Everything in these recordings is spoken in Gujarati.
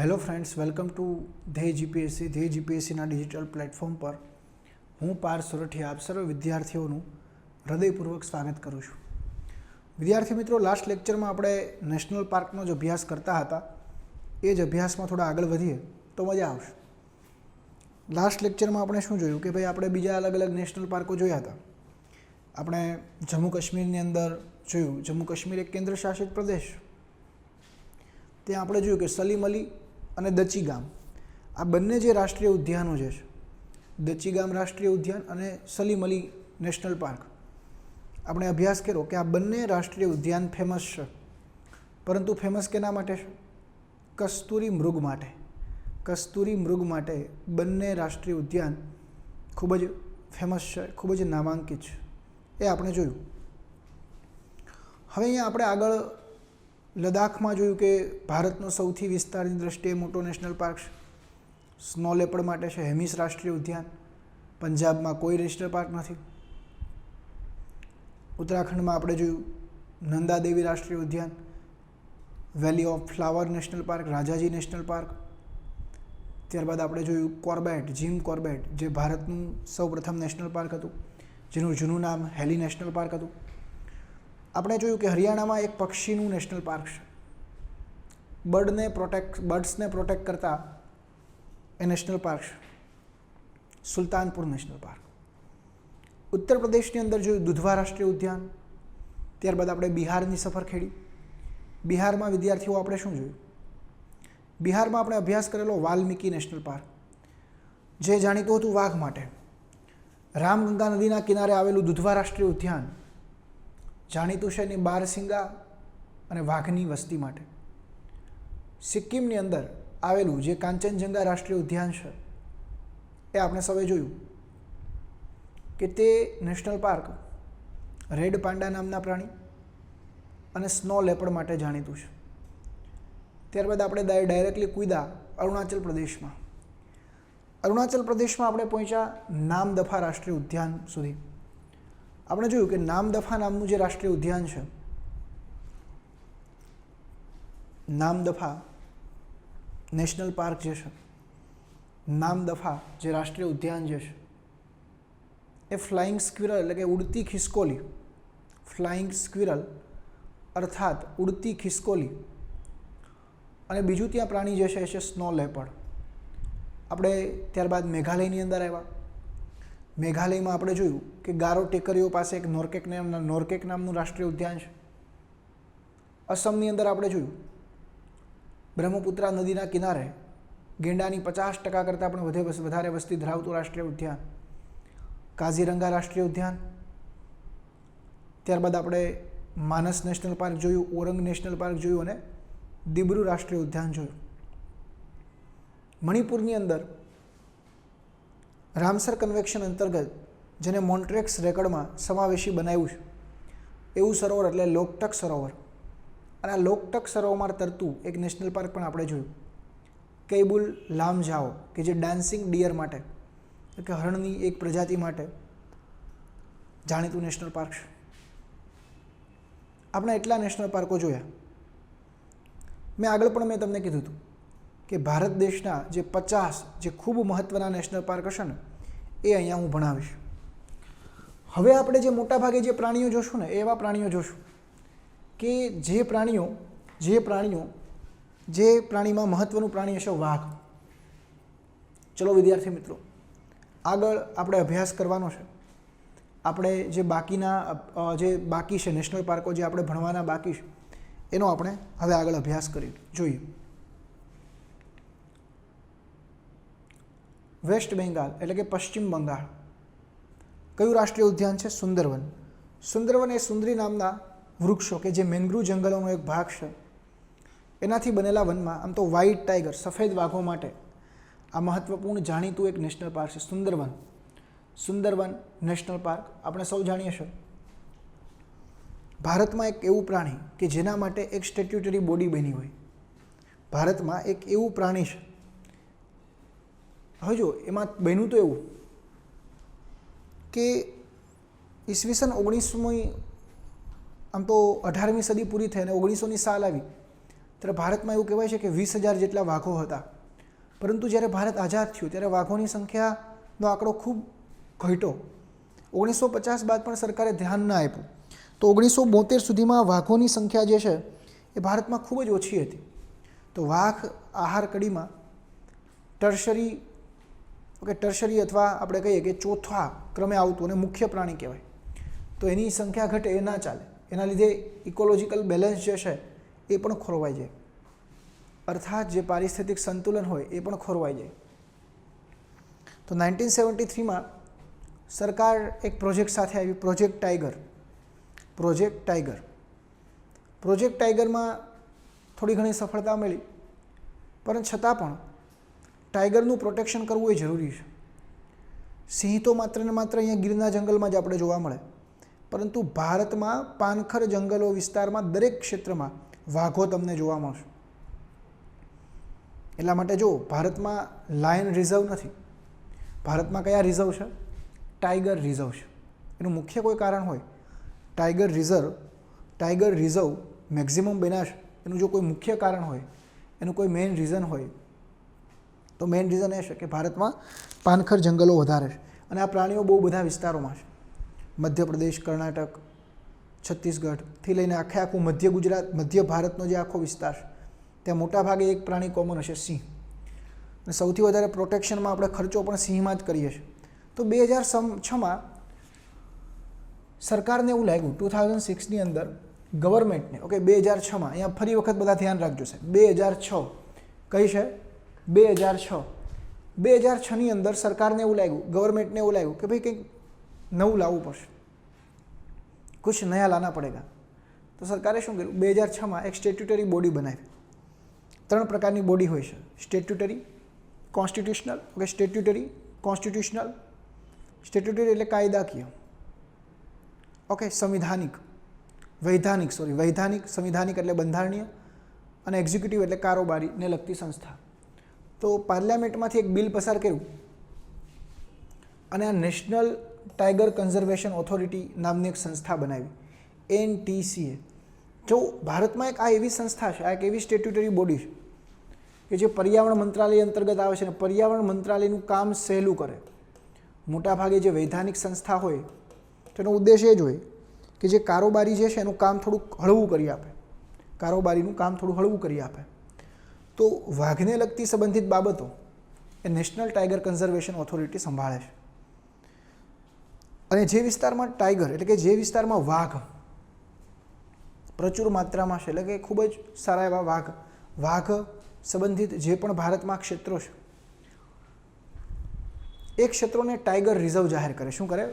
हेलो फ्रेंड्स, वेलकम टू ધ્યેય જીપીએસસી જીપીએસસીના ડિજિટલ પ્લેટફોર્મ પર હું પાર્થ સોરઠિયા આપ સર્વ વિદ્યાર્થીઓનું હૃદયપૂર્વક સ્વાગત કરું છું। વિદ્યાર્થી મિત્રો, લાસ્ટ લેક્ચરમાં આપણે નેશનલ પાર્કનો જ અભ્યાસ કરતા હતા। એ જ અભ્યાસમાં થોડા આગળ વધીએ તો મજા આવશે। લાસ્ટ લેક્ચરમાં આપણે શું જોયું કે ભાઈ આપણે બીજા અલગ અલગ નેશનલ પાર્કો જોયા હતા। આપણે જમ્મુ કાશ્મીરની અંદર જોયું, જમ્મુ કાશ્મીર એક કેન્દ્ર શાસિત પ્રદેશ, ત્યાં આપણે જોયું કે સલીમ અલી અને દચીગામ આ બંને જે રાષ્ટ્રીય ઉદ્યાનો જે છે, દચીગામ રાષ્ટ્રીય ઉદ્યાન અને સલીમ અલી નેશનલ પાર્ક, આપણે અભ્યાસ કર્યો કે આ બંને રાષ્ટ્રીય ઉદ્યાન ફેમસ છે, પરંતુ ફેમસ કેના માટે છે? કસ્તુરી મૃગ માટે। કસ્તુરી મૃગ માટે બંને રાષ્ટ્રીય ઉદ્યાન ખૂબ જ ફેમસ છે, ખૂબ જ નામાંકિત છે, એ આપણે જોયું। હવે અહીંયા આપણે આગળ લદ્દાખમાં જોયું કે ભારતનો સૌથી વિસ્તારની દ્રષ્ટિએ મોટો નેશનલ પાર્ક છે, સ્નો લેપર્ડ માટે છે હેમિસ રાષ્ટ્રીય ઉદ્યાન। પંજાબમાં કોઈ નેશનલ પાર્ક નથી। ઉત્તરાખંડમાં આપણે જોયું નંદા દેવી રાષ્ટ્રીય ઉદ્યાન, valley of flower national park, Rajaji national park. ત્યારબાદ આપણે જોયું કોર્બેટ, જીમ કોર્બેટ, જે ભારતનું સૌપ્રથમ નેશનલ પાર્ક હતું, જેનું જૂનું નામ હેલી નેશનલ પાર્ક હતું। આપણે જોયું કે હરિયાણામાં એક પક્ષીનું નેશનલ પાર્ક છે, બર્ડ્સને પ્રોટેક્ટ કરતા એ નેશનલ પાર્ક છે, સુલતાનપુર નેશનલ પાર્ક। ઉત્તર પ્રદેશની અંદર જોયું દુધવા રાષ્ટ્રીય ઉદ્યાન। ત્યારબાદ આપણે બિહારની સફર ખેડી। બિહારમાં વિદ્યાર્થીઓ આપણે શું જોયું? બિહારમાં આપણે અભ્યાસ કરેલો વાલ્મીકી નેશનલ પાર્ક, જે જાણીતું હતું વાઘ માટે। રામગંગા નદીના કિનારે આવેલું દુધવા રાષ્ટ્રીય ઉદ્યાન જાણીતું છે એની બારસિંગા અને વાઘની વસ્તી માટે। સિક્કિમની અંદર આવેલું જે કાંચનજંગા રાષ્ટ્રીય ઉદ્યાન છે, એ આપણે સૌએ જોયું કે તે નેશનલ પાર્ક રેડ પાંડા નામના પ્રાણી અને સ્નો લેપર્ડ માટે જાણીતું છે। ત્યારબાદ આપણે ડાયરેક્ટલી કૂદ્યા અરુણાચલ પ્રદેશમાં। અરુણાચલ પ્રદેશમાં આપણે પહોંચ્યા નામદફા રાષ્ટ્રીય ઉદ્યાન સુધી। આપણે જોયું કે નામદફા નામનું જે રાષ્ટ્રીય ઉદ્યાન છે, નામદફા નેશનલ પાર્ક જે છે, નામદફા જે રાષ્ટ્રીય ઉદ્યાન જે છે, એ ફ્લાઇંગ સ્ક્વિરલ એટલે કે ઉડતી ખિસકોલી, ફ્લાઇંગ સ્ક્વિરલ અર્થાત ઉડતી ખિસકોલી, અને બીજું ત્યાં પ્રાણી જે છે એ છે સ્નો લેપર્ડ। આપણે ત્યારબાદ મેઘાલયની અંદર આવ્યા। મેઘાલયમાં આપણે જોયું કે ગારો ટેકરીઓ પાસે એક નોરકેક નામનું રાષ્ટ્રીય ઉદ્યાન છે। અસમની અંદર આપણે જોયું બ્રહ્મપુત્રા નદીના કિનારે ગેંડાની 50% કરતાં પણ વધારે વસ્તી ધરાવતું રાષ્ટ્રીય ઉદ્યાન કાઝીરંગા રાષ્ટ્રીય ઉદ્યાન। ત્યારબાદ આપણે માનસ નેશનલ પાર્ક જોયું, ઓરંગ નેશનલ પાર્ક જોયું અને દિબ્રુ રાષ્ટ્રીય ઉદ્યાન જોયું। મણિપુરની અંદર રામસર કન્વેન્શન અંતર્ગત, જેને મોન્ટ્રેક્સ રેકર્ડમાં સમાવેશી બનાવ્યું છે, એવું સરોવર એટલે લોકટક સરોવર, અને આ લોકટક સરોવરમાં તરતું એક નેશનલ પાર્ક પણ આપણે જોયું, કૈબુલ લામજાઓ, કે જે ડાન્સિંગ ડિયર માટે એટલે કે હરણની એક પ્રજાતિ માટે જાણીતું નેશનલ પાર્ક છે। આપણે એટલા નેશનલ પાર્કો જોયા। આગળ પણ મેં તમને કીધું હતું કે ભારત દેશના જે 50 જે ખૂબ મહત્ત્વના નેશનલ પાર્ક હશે ને, એ અહીંયા હું ભણાવીશ। હવે આપણે જે મોટાભાગે જે પ્રાણીઓ જોશું ને, એવા પ્રાણીઓ જોશું કે જે પ્રાણીમાં મહત્ત્વનું પ્રાણી હશે વાઘ। ચલો વિદ્યાર્થી મિત્રો, આગળ આપણે અભ્યાસ કરવાનો છે। આપણે જે બાકી છે નેશનલ પાર્કો, જે આપણે ભણવાના બાકી છે, એનો આપણે હવે આગળ અભ્યાસ જોઈએ। વેસ્ટ બેંગાલ એટલે કે પશ્ચિમ બંગાળ, કયું રાષ્ટ્રીય ઉદ્યાન છે? સુંદરવન। સુંદરવન એ સુંદરી નામના વૃક્ષો કે જે મેંગ્રુવ જંગલોનો એક ભાગ છે, એનાથી બનેલા વનમાં આમ તો વ્હાઇટ ટાઈગર, સફેદ વાઘો માટે આ મહત્ત્વપૂર્ણ જાણીતું એક નેશનલ પાર્ક છે સુંદરવન। સુંદરવન નેશનલ પાર્ક આપણે સૌ જાણીએ છીએ ભારતમાં એક એવું પ્રાણી કે જેના માટે એક સ્ટેટ્યુટરી બોડી બની હોય। ભારતમાં એક એવું પ્રાણી છે, હવે જો એમાં બન્યું તો એવું કે ઈસવીસન 19મી આમ તો 18મી સદી પૂરી થઈ અને 1900ની સાલ આવી ત્યારે ભારતમાં એવું કહેવાય છે કે 20,000 જેટલા વાઘો હતા, પરંતુ જ્યારે ભારત આઝાદ થયું ત્યારે વાઘોની સંખ્યાનો આંકડો ખૂબ ઘટ્યો. 1950 બાદ પણ સરકારે ધ્યાન ના આપ્યું, તો 1972 સુધીમાં વાઘોની સંખ્યા જે છે એ ભારતમાં ખૂબ જ ઓછી હતી. તો વાઘ આહાર કડીમાં ટર્શરી અથવા આપણે કહીએ કે ચોથા ક્રમે આવતું અને મુખ્ય પ્રાણી કહેવાય. તો એની સંખ્યા ઘટે એ ના ચાલે, એના લીધે ઇકોલોજીકલ બેલેન્સ જે છે એ પણ ખોરવાઈ જાય, અર્થાત જે પારિસ્થિતિક સંતુલન હોય એ પણ ખોરવાઈ જાય. તો 1973માં સરકાર એક પ્રોજેક્ટ સાથે આવી, પ્રોજેક્ટ ટાઈગરમાં થોડી ઘણી સફળતા મળી, પરંતુ છતાં પણ ટાઈગરનું પ્રોટેક્શન કરવું એ જરૂરી છે. સિંહ તો માત્ર ને માત્ર અહીંયા ગીરના જંગલમાં જ આપણે જોવા મળે, પરંતુ ભારતમાં પાનખર જંગલો વિસ્તારમાં દરેક ક્ષેત્રમાં વાઘો તમને જોવા મળશે. એટલા માટે જો ભારતમાં લાયન રિઝર્વ નથી, ભારતમાં કયા રિઝર્વ છે? ટાઈગર રિઝર્વ છે. એનું મુખ્ય કોઈ કારણ હોય, ટાઈગર રિઝર્વ મેક્ઝિમમ બન્યા છે, એનું જો કોઈ મુખ્ય કારણ હોય, એનું કોઈ મેઇન રીઝન હોય, તો મેઇન રીઝન એ છે કે ભારતમાં પાનખર જંગલો વધારે છે અને આ પ્રાણીઓ બહુ બધા વિસ્તારોમાં છે. મધ્યપ્રદેશ, કર્ણાટક, છત્તીસગઢથી લઈને આખું મધ્ય ગુજરાત, મધ્ય ભારતનો જે આખો વિસ્તાર છે ત્યાં મોટાભાગે એક પ્રાણી કોમન હશે, સિંહ. અને સૌથી વધારે પ્રોટેક્શનમાં આપણે ખર્ચો પણ સિંહમાં જ કરીએ છીએ. તો 2006માં સરકારને એવું લાગ્યું, 2006ની અંદર ગવર્મેન્ટને, 2006માં, અહીંયા ફરી વખત બધા ધ્યાન રાખજો સાહેબ, 2006 કઈ છે? 2006ની અંદર સરકારને એવું લાગ્યું, ગવર્મેન્ટને એવું લાગ્યું કે ભાઈ કંઈક નવું લાવવું પડશે, કુછ નયા લાના પડેગા. તો સરકારે શું કર્યું? 2006માં એક સ્ટેટ્યુટરી બોડી બનાવી. 3 પ્રકારની બોડી હોય છે: સ્ટેટ્યુટરી, કોન્સ્ટિટ્યુશનલ. સ્ટેટ્યુટરી એટલે કાયદાકીય, વૈધાનિક, સંવિધાનિક એટલે બંધારણીય, અને એક્ઝિક્યુટિવ એટલે કારોબારીને લગતી સંસ્થા. તો પાર્લામેન્ટમાંથી એક બિલ પસાર કર્યું અને આ નેશનલ ટાઈગર કન્ઝર્વેશન ઓથોરિટી નામની એક સંસ્થા બનાવી, NTCA. જો ભારતમાં એક આ એવી સંસ્થા છે, આ એક એવી સ્ટેટ્યુટરી બોડી છે કે જે પર્યાવરણ મંત્રાલય અંતર્ગત આવે છે અને પર્યાવરણ મંત્રાલયનું કામ સહેલું કરે. મોટાભાગે જે વૈધાનિક સંસ્થા હોય તેનો ઉદ્દેશ એ જ હોય કે જે કારોબારી જે છે એનું કામ થોડુંક હળવું કરી આપે. તો વાઘને લગતી સંબંધિત બાબતો એ નેશનલ ટાઈગર કન્ઝર્વેશન ઓથોરિટી સંભાળે છે. અને જે વિસ્તારમાં ટાઈગર એટલે કે જે વિસ્તારમાં વાઘ પ્રચુર માત્રામાં છે, એટલે કે ખૂબ જ સારા એવા વાઘ સંબંધિત જે પણ ભારતમાં ક્ષેત્રો છે, એ ક્ષેત્રોને ટાઈગર રિઝર્વ જાહેર કરે. શું કરે?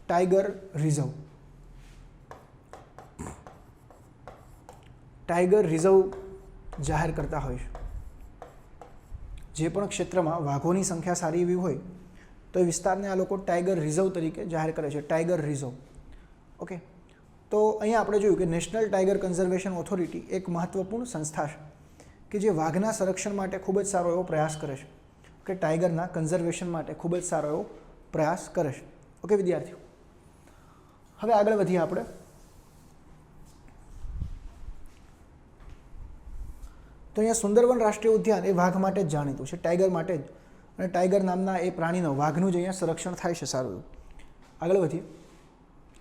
ટાઈગર રિઝર્વ જાહેર કરતા હોય છે. જે પણ ક્ષેત્રમાં વાઘોની સંખ્યા સારી એવી હોય તો એ વિસ્તારને આ લોકો ટાઈગર રિઝર્વ તરીકે જાહેર કરે છે, ટાઈગર રિઝર્વ. ઓકે, તો અહીંયા આપણે જોયું કે નેશનલ ટાઈગર કન્ઝર્વેશન ઓથોરિટી એક મહત્વપૂર્ણ સંસ્થા છે કે જે વાઘના સંરક્ષણ માટે ખૂબ જ સારો એવો પ્રયાસ કરે છે, કે ટાઈગરના કન્ઝર્વેશન માટે ખૂબ જ સારો એવો પ્રયાસ કરે છે. ઓકે વિદ્યાર્થીઓ, હવે આગળ વધીએ આપણે. તો અહીંયા સુંદરવન રાષ્ટ્રીય ઉદ્યાન એ વાઘ માટે જ જાણીતું છે, ટાઈગર માટે જ, અને ટાઈગર નામના એ પ્રાણીનો, વાઘનું જ અહીંયા સંરક્ષણ થાય છે સારું એવું. આગળ વધીએ.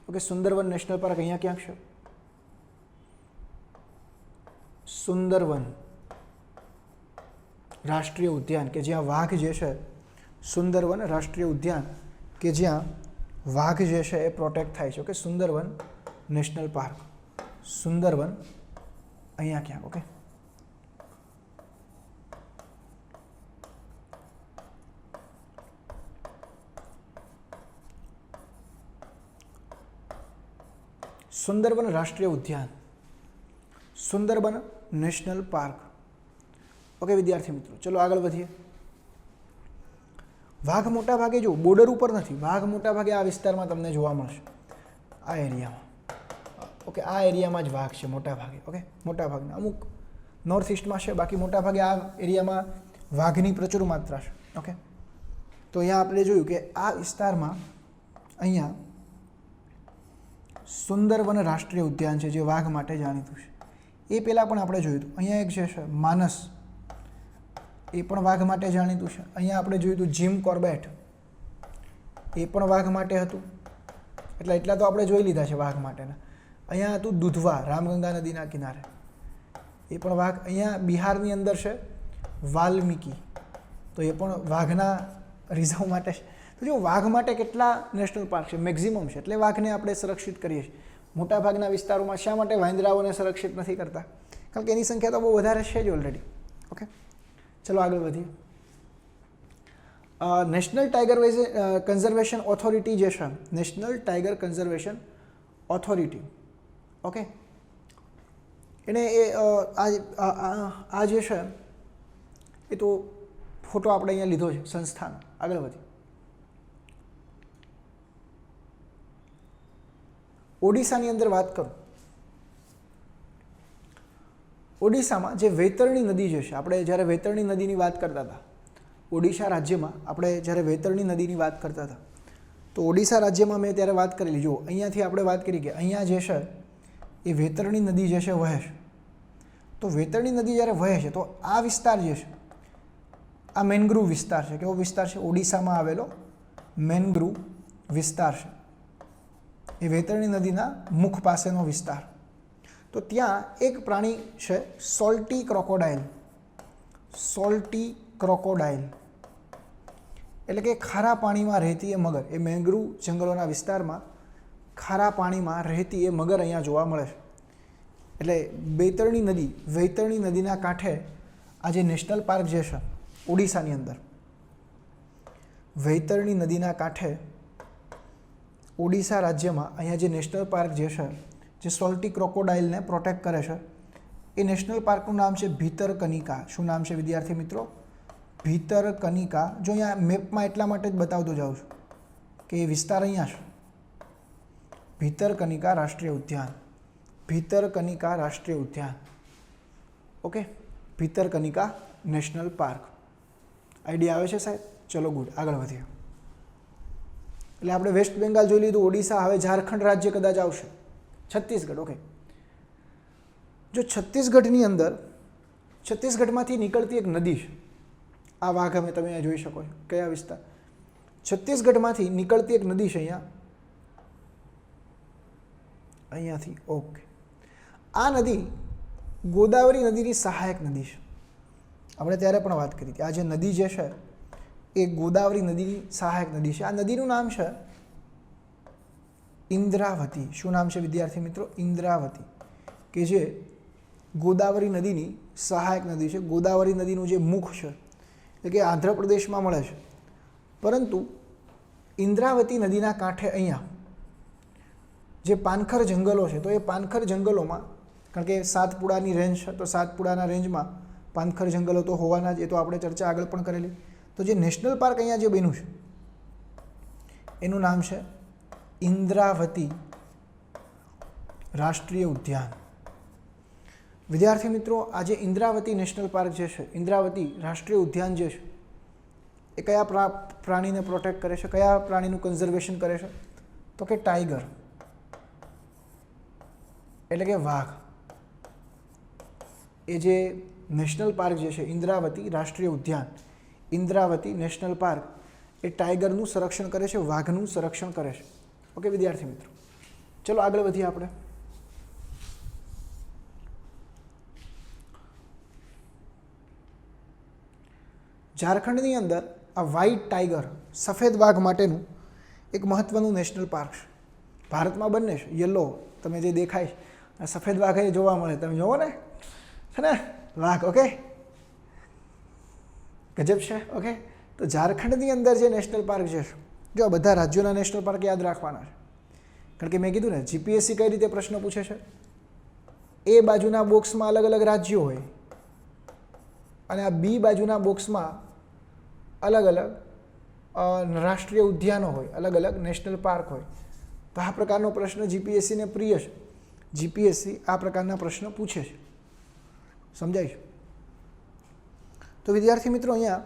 ઓકે, સુંદરવન નેશનલ પાર્ક અહીંયા ક્યાંક છે. સુંદરવન રાષ્ટ્રીય ઉદ્યાન કે જ્યાં વાઘ જે છે, સુંદરવન રાષ્ટ્રીય ઉદ્યાન કે જ્યાં વાઘ જે છે એ પ્રોટેક્ટ થાય છે. Okay, Sundarbans national park, Sundarbans અહીંયા ક્યાંક. ઓકે, સુંદરવન રાષ્ટ્રીય ઉદ્યાન, સુંદરબન નેશનલ પાર્ક. ઓકે વિદ્યાર્થી મિત્રો, ચલો આગળ વધીએ. વાઘ મોટાભાગે જો બોર્ડર ઉપર નથી, વાઘ મોટાભાગે આ વિસ્તારમાં તમને જોવા મળશે, આ એરિયામાં. ઓકે, આ એરિયામાં જ વાઘ છે મોટાભાગે. ઓકે, મોટાભાગના, અમુક નોર્થ ઇસ્ટમાં છે, બાકી મોટાભાગે આ એરિયામાં વાઘની પ્રચુર માત્રા છે. ઓકે, તો અહીંયા આપણે જોયું કે આ વિસ્તારમાં અહીંયા સુંદરવન રાષ્ટ્રીય ઉદ્યાન છે જે વાઘ માટે જાણીતું છે. એ પહેલાં પણ આપણે જોયું હતું. અહીંયા એક જે છે માનસ, એ પણ વાઘ માટે જાણીતું છે. અહીંયા આપણે જોયું હતું જીમ કોર્બેટ, એ પણ વાઘ માટે હતું. એટલા તો આપણે જોઈ લીધા છે વાઘ માટેના. અહીંયા હતું દુધવા, રામગંગા નદીના કિનારે, એ પણ વાઘ. અહીંયા બિહારની અંદર છે વાલ્મીકી, તો એ પણ વાઘના રિઝર્વ માટે છે. તો જો વાઘ માટે કેટલા નેશનલ પાર્ક છે? મેક્ઝિમમ છે. એટલે વાઘને આપણે સંરક્ષિત કરીએ છીએ. મોટાભાગના વિસ્તારોમાં શા માટે વાંદરાઓને સંરક્ષિત નથી કરતા? કારણ કે એની સંખ્યા તો બહુ વધારે છે જ ઓલરેડી. ઓકે, ચલો આગળ વધીએ. નેશનલ ટાઈગર કન્ઝર્વેશન ઓથોરિટી જે છે, national tiger conservation authority, okay, એને એ આ જે છે એ તો ફોટો આપણે અહીંયા લીધો છે સંસ્થાનો. આગળ વધીએ. ઓડિશાની અંદર વાત કરું. ઓડિશામાં જે વૈતરણી નદી જે છે, આપણે જ્યારે વૈતરણી નદીની વાત કરતા હતા, ઓડિશા રાજ્યમાં આપણે જ્યારે વૈતરણી નદીની વાત કરતા હતા, તો ઓડિશા રાજ્યમાં મેં ત્યારે વાત કરેલી. જો અહીંયાથી આપણે વાત કરી કે અહીંયા જે છે એ વૈતરણી નદી જે છે વહે છે. તો વૈતરણી નદી જ્યારે વહે છે તો આ વિસ્તાર જે છે, આ મેનગ્રુવ વિસ્તાર છે. કેવો વિસ્તાર છે? ઓડિશામાં આવેલો મેનગ્રુવ વિસ્તાર છે. એ વૈતરણી નદીના મુખ પાસેનો વિસ્તાર. તો ત્યાં એક પ્રાણી છે સોલ્ટી ક્રોકોડાઇલ. સોલ્ટી ક્રોકોડાઇલ એટલે કે ખારા પાણીમાં રહેતી એ મગર. એ મેંગ્રુવ જંગલોના વિસ્તારમાં ખારા પાણીમાં રહેતી એ મગર અહીંયા જોવા મળે છે. એટલે વૈતરણી નદીના કાંઠે આ જે નેશનલ પાર્ક જે છે ઓડિશાની અંદર, વૈતરણી નદીના કાંઠે ઓડિશા રાજ્યમાં અહીંયા જે નેશનલ પાર્ક જે છે, જે સોલ્ટી ક્રોકોડાઇલને પ્રોટેક્ટ કરે છે, એ નેશનલ પાર્કનું નામ છે ભીતરકનિકા. શું નામ છે વિદ્યાર્થી મિત્રો? ભીતરકનિકા. જો અહીંયા મેપમાં એટલા માટે જ બતાવતો જાઉં છું કે એ વિસ્તાર અહીંયા છે. ભીતરકનિકા રાષ્ટ્રીય ઉદ્યાન. ભીતરકનિકા રાષ્ટ્રીય ઉદ્યાન, okay, Bhitarkanika national park. Idea આવે છે સાહેબ? ચલો ગુડ, આગળ વધીએ. એટલે આપણે વેસ્ટ બેંગાલ જોઈ લીધું, ઓડિશા. હવે ઝારખંડ રાજ્ય કદાચ આવશે, છત્તીસગઢ. ઓકે, જો છત્તીસગઢની અંદર, છત્તીસગઢમાંથી નીકળતી એક નદી છે. આ વાઘ અમે તમે અહીંયા જોઈ શકો છો. કયા વિસ્તાર? છત્તીસગઢમાંથી નીકળતી એક નદી છે અહીંયાથી. ઓકે, આ નદી ગોદાવરી નદીની સહાયક નદી છે. આપણે ત્યારે પણ વાત કરી હતી. આ જે નદી જે છે એ ગોદાવરી નદીની સહાયક નદી છે. આ નદીનું નામ છે ઇન્દ્રાવતી. શું નામ છે વિદ્યાર્થી મિત્રો? ઇન્દ્રાવતી, કે જે ગોદાવરી નદીની સહાયક નદી છે. ગોદાવરી નદીનું જે મુખ છે એટલે કે આંધ્રપ્રદેશમાં મળે છે, પરંતુ ઇન્દ્રાવતી નદીના કાંઠે અહીંયા જે પાનખર જંગલો છે, તો એ પાનખર જંગલોમાં, કારણ કે સાતપુડાની રેન્જ છે, તો સાતપુડાના રેન્જમાં પાનખર જંગલો તો હોવાના જ. એ તો આપણે ચર્ચા આગળ પણ કરેલી. તો જે નેશનલ પાર્ક અહીંયા જે બન્યું છે એનું નામ છે ઇન્દ્રાવતી રાષ્ટ્રીય ઉદ્યાન. વિદ્યાર્થી મિત્રો, આ જે ઇન્દ્રાવતી નેશનલ પાર્ક જે છે, ઇન્દ્રાવતી રાષ્ટ્રીય ઉદ્યાન જે છે, એ કયા પ્રાણીને પ્રોટેક્ટ કરે છે? કયા પ્રાણીનું કન્ઝર્વેશન કરે છે? તો કે ટાઈગર, એટલે કે વાઘ. એ જે નેશનલ પાર્ક જે છે ઇન્દ્રાવતી રાષ્ટ્રીય ઉદ્યાન, ઇન્દ્રાવતી નેશનલ પાર્ક, એ ટાઈગરનું સંરક્ષણ કરે છે, વાઘનું સંરક્ષણ કરે છે. ઓકે વિદ્યાર્થી મિત્રો, ચલો આગળ વધીએ આપણે. ઝારખંડની અંદર આ વ્હાઇટ ટાઈગર, સફેદ વાઘ માટેનું એક મહત્ત્વનું નેશનલ પાર્ક છે. ભારતમાં બંને છે. યલો તમે જે દેખાય છે, સફેદ વાઘ એ જોવા મળે. તમે જોવો ને, છે ને વાઘ. ઓકે, ગજબ છે. ઓકે, તો ઝારખંડની અંદર જે નેશનલ પાર્ક છે, જો બધા રાજ્યોના નેશનલ પાર્ક યાદ રાખવાના છે. કારણ કે મેં કીધું ને, જીપીએસસી કઈ રીતે પ્રશ્ન પૂછે છે, એ બાજુના બોક્સમાં અલગ અલગ રાજ્યો હોય અને આ બી બાજુના બોક્સમાં અલગ અલગ રાષ્ટ્રીય ઉદ્યાનો હોય, અલગ અલગ નેશનલ પાર્ક હોય. તો આ પ્રકારનો પ્રશ્ન જીપીએસસીને પ્રિય છે. જીપીએસસી આ પ્રકારના પ્રશ્ન પૂછે છે. સમજાય છે? તો વિદ્યાર્થી મિત્રો, અહીંયા